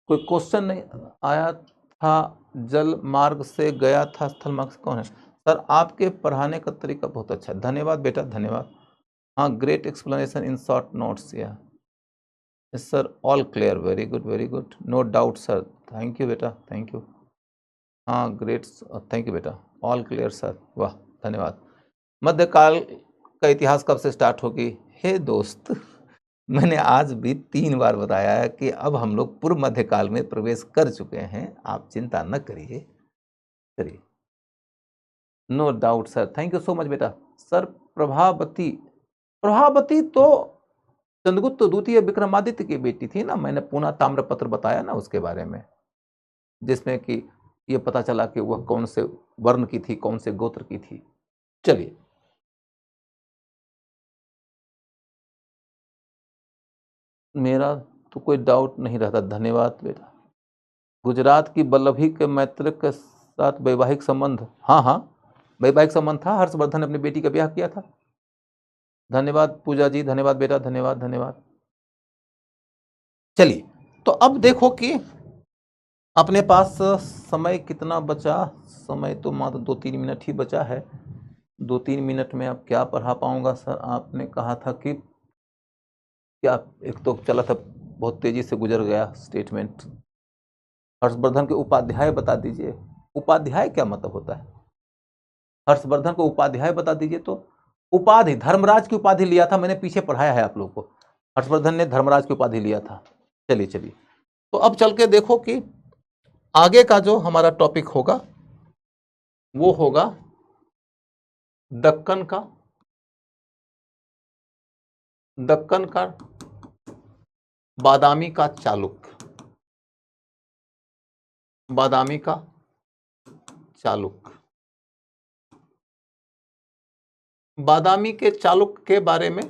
कोई क्वेश्चन नहीं आया था, जल मार्ग से गया था, स्थल मार्ग से कौन है? सर आपके पढ़ाने का तरीका बहुत अच्छा है, धन्यवाद बेटा, धन्यवाद। हाँ, great explanation in short notes, या yes sir, all clear, very good, very good, no doubt sir, thank you बेटा, थैंक यू। हाँ ग्रेट, थैंक यू बेटा, ऑल क्लियर सर, वाह धन्यवाद। मध्यकाल का इतिहास कब से स्टार्ट होगी? हे दोस्त, मैंने आज भी 3 बार बताया है कि अब हम लोग पूर्व मध्यकाल में प्रवेश कर चुके हैं, आप चिंता न करिए। चलिए, no doubt sir, thank you so much बेटा। सर प्रभावती, प्रभावती तो चंद्रगुप्त द्वितीय विक्रमादित्य की बेटी थी ना, मैंने पूना ताम्रपत्र बताया ना उसके बारे में, जिसमें कि ये पता चला कि वह कौन से वर्ण की थी, कौन से गोत्र की थी। चलिए, मेरा तो कोई डाउट नहीं रहता, धन्यवाद बेटा। गुजरात की वल्लभी के मैत्र के साथ वैवाहिक संबंध, हाँ हाँ वैवाहिक संबंध था, हर्षवर्धन ने अपनी बेटी का ब्याह किया था। धन्यवाद पूजा जी, धन्यवाद बेटा, धन्यवाद धन्यवाद। चलिए, तो अब देखो कि अपने पास समय कितना बचा, समय तो मात्र 2-3 मिनट ही बचा है। 2-3 मिनट में अब क्या पढ़ा पाऊंगा सर? आपने कहा था कि क्या, एक तो चला था बहुत तेजी से गुजर गया स्टेटमेंट। हर्षवर्धन के उपाध्याय बता दीजिए। उपाध्याय क्या मतलब होता है? हर्षवर्धन को उपाध्याय बता दीजिए। तो उपाधि, धर्मराज की उपाधि लिया था मैंने, पीछे पढ़ाया है आप लोगों को। हर्षवर्धन ने धर्मराज की उपाधि लिया था। चलिए चलिए, तो अब चल के देखो कि आगे का जो हमारा टॉपिक होगा वो होगा दक्कन का बादामी का चालुक्य। बादामी का चालुक्य। बादामी के चालुक्य के बारे में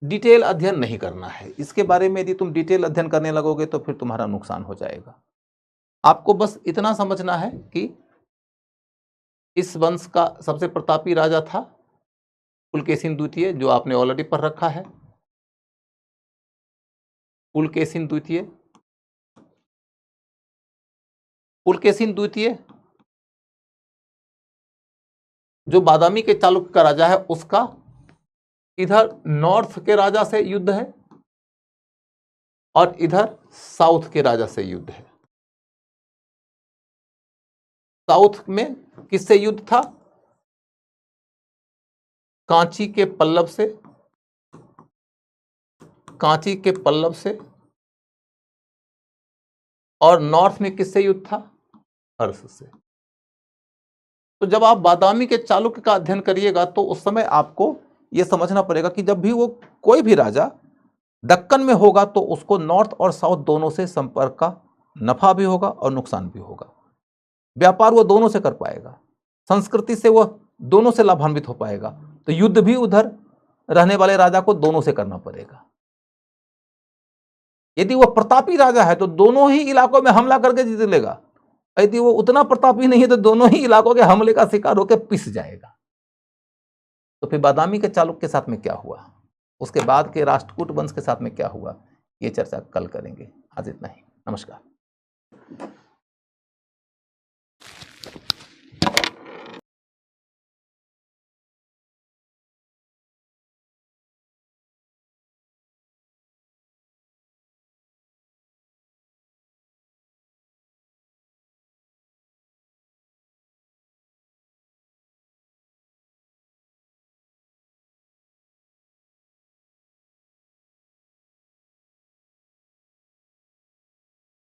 डिटेल अध्ययन नहीं करना है। इसके बारे में यदि तुम डिटेल अध्ययन करने लगोगे तो फिर तुम्हारा नुकसान हो जाएगा। आपको बस इतना समझना है कि इस वंश का सबसे प्रतापी राजा था पुलकेशिन द्वितीय, जो आपने ऑलरेडी पढ़ रखा है। पुलकेशिन द्वितीय, पुलकेशिन द्वितीय जो बादामी के चालुक्य का राजा है, उसका इधर नॉर्थ के राजा से युद्ध है और इधर साउथ के राजा से युद्ध है। साउथ में किससे युद्ध था? कांची के पल्लव से। कांची के पल्लव से। और नॉर्थ में किससे युद्ध था? हर्ष से। तो जब आप बादामी के चालुक्य का अध्ययन करिएगा तो उस समय आपको यह समझना पड़ेगा कि जब भी वो कोई भी राजा दक्कन में होगा तो उसको नॉर्थ और साउथ दोनों से संपर्क का नफा भी होगा और नुकसान भी होगा। व्यापार वो दोनों से कर पाएगा, संस्कृति से वो दोनों से लाभान्वित हो पाएगा। तो युद्ध भी उधर रहने वाले राजा को दोनों से करना पड़ेगा। यदि वो प्रतापी राजा है तो दोनों ही इलाकों में हमला करके जीत लेगा। यदि वो उतना प्रतापी नहीं है तो दोनों ही इलाकों के हमले का शिकार होकर पिस जाएगा। तो फिर बादामी के चालुक्य के साथ में क्या हुआ, उसके बाद के राष्ट्रकूट वंश के साथ में क्या हुआ, ये चर्चा कल करेंगे। आज इतना ही। नमस्कार।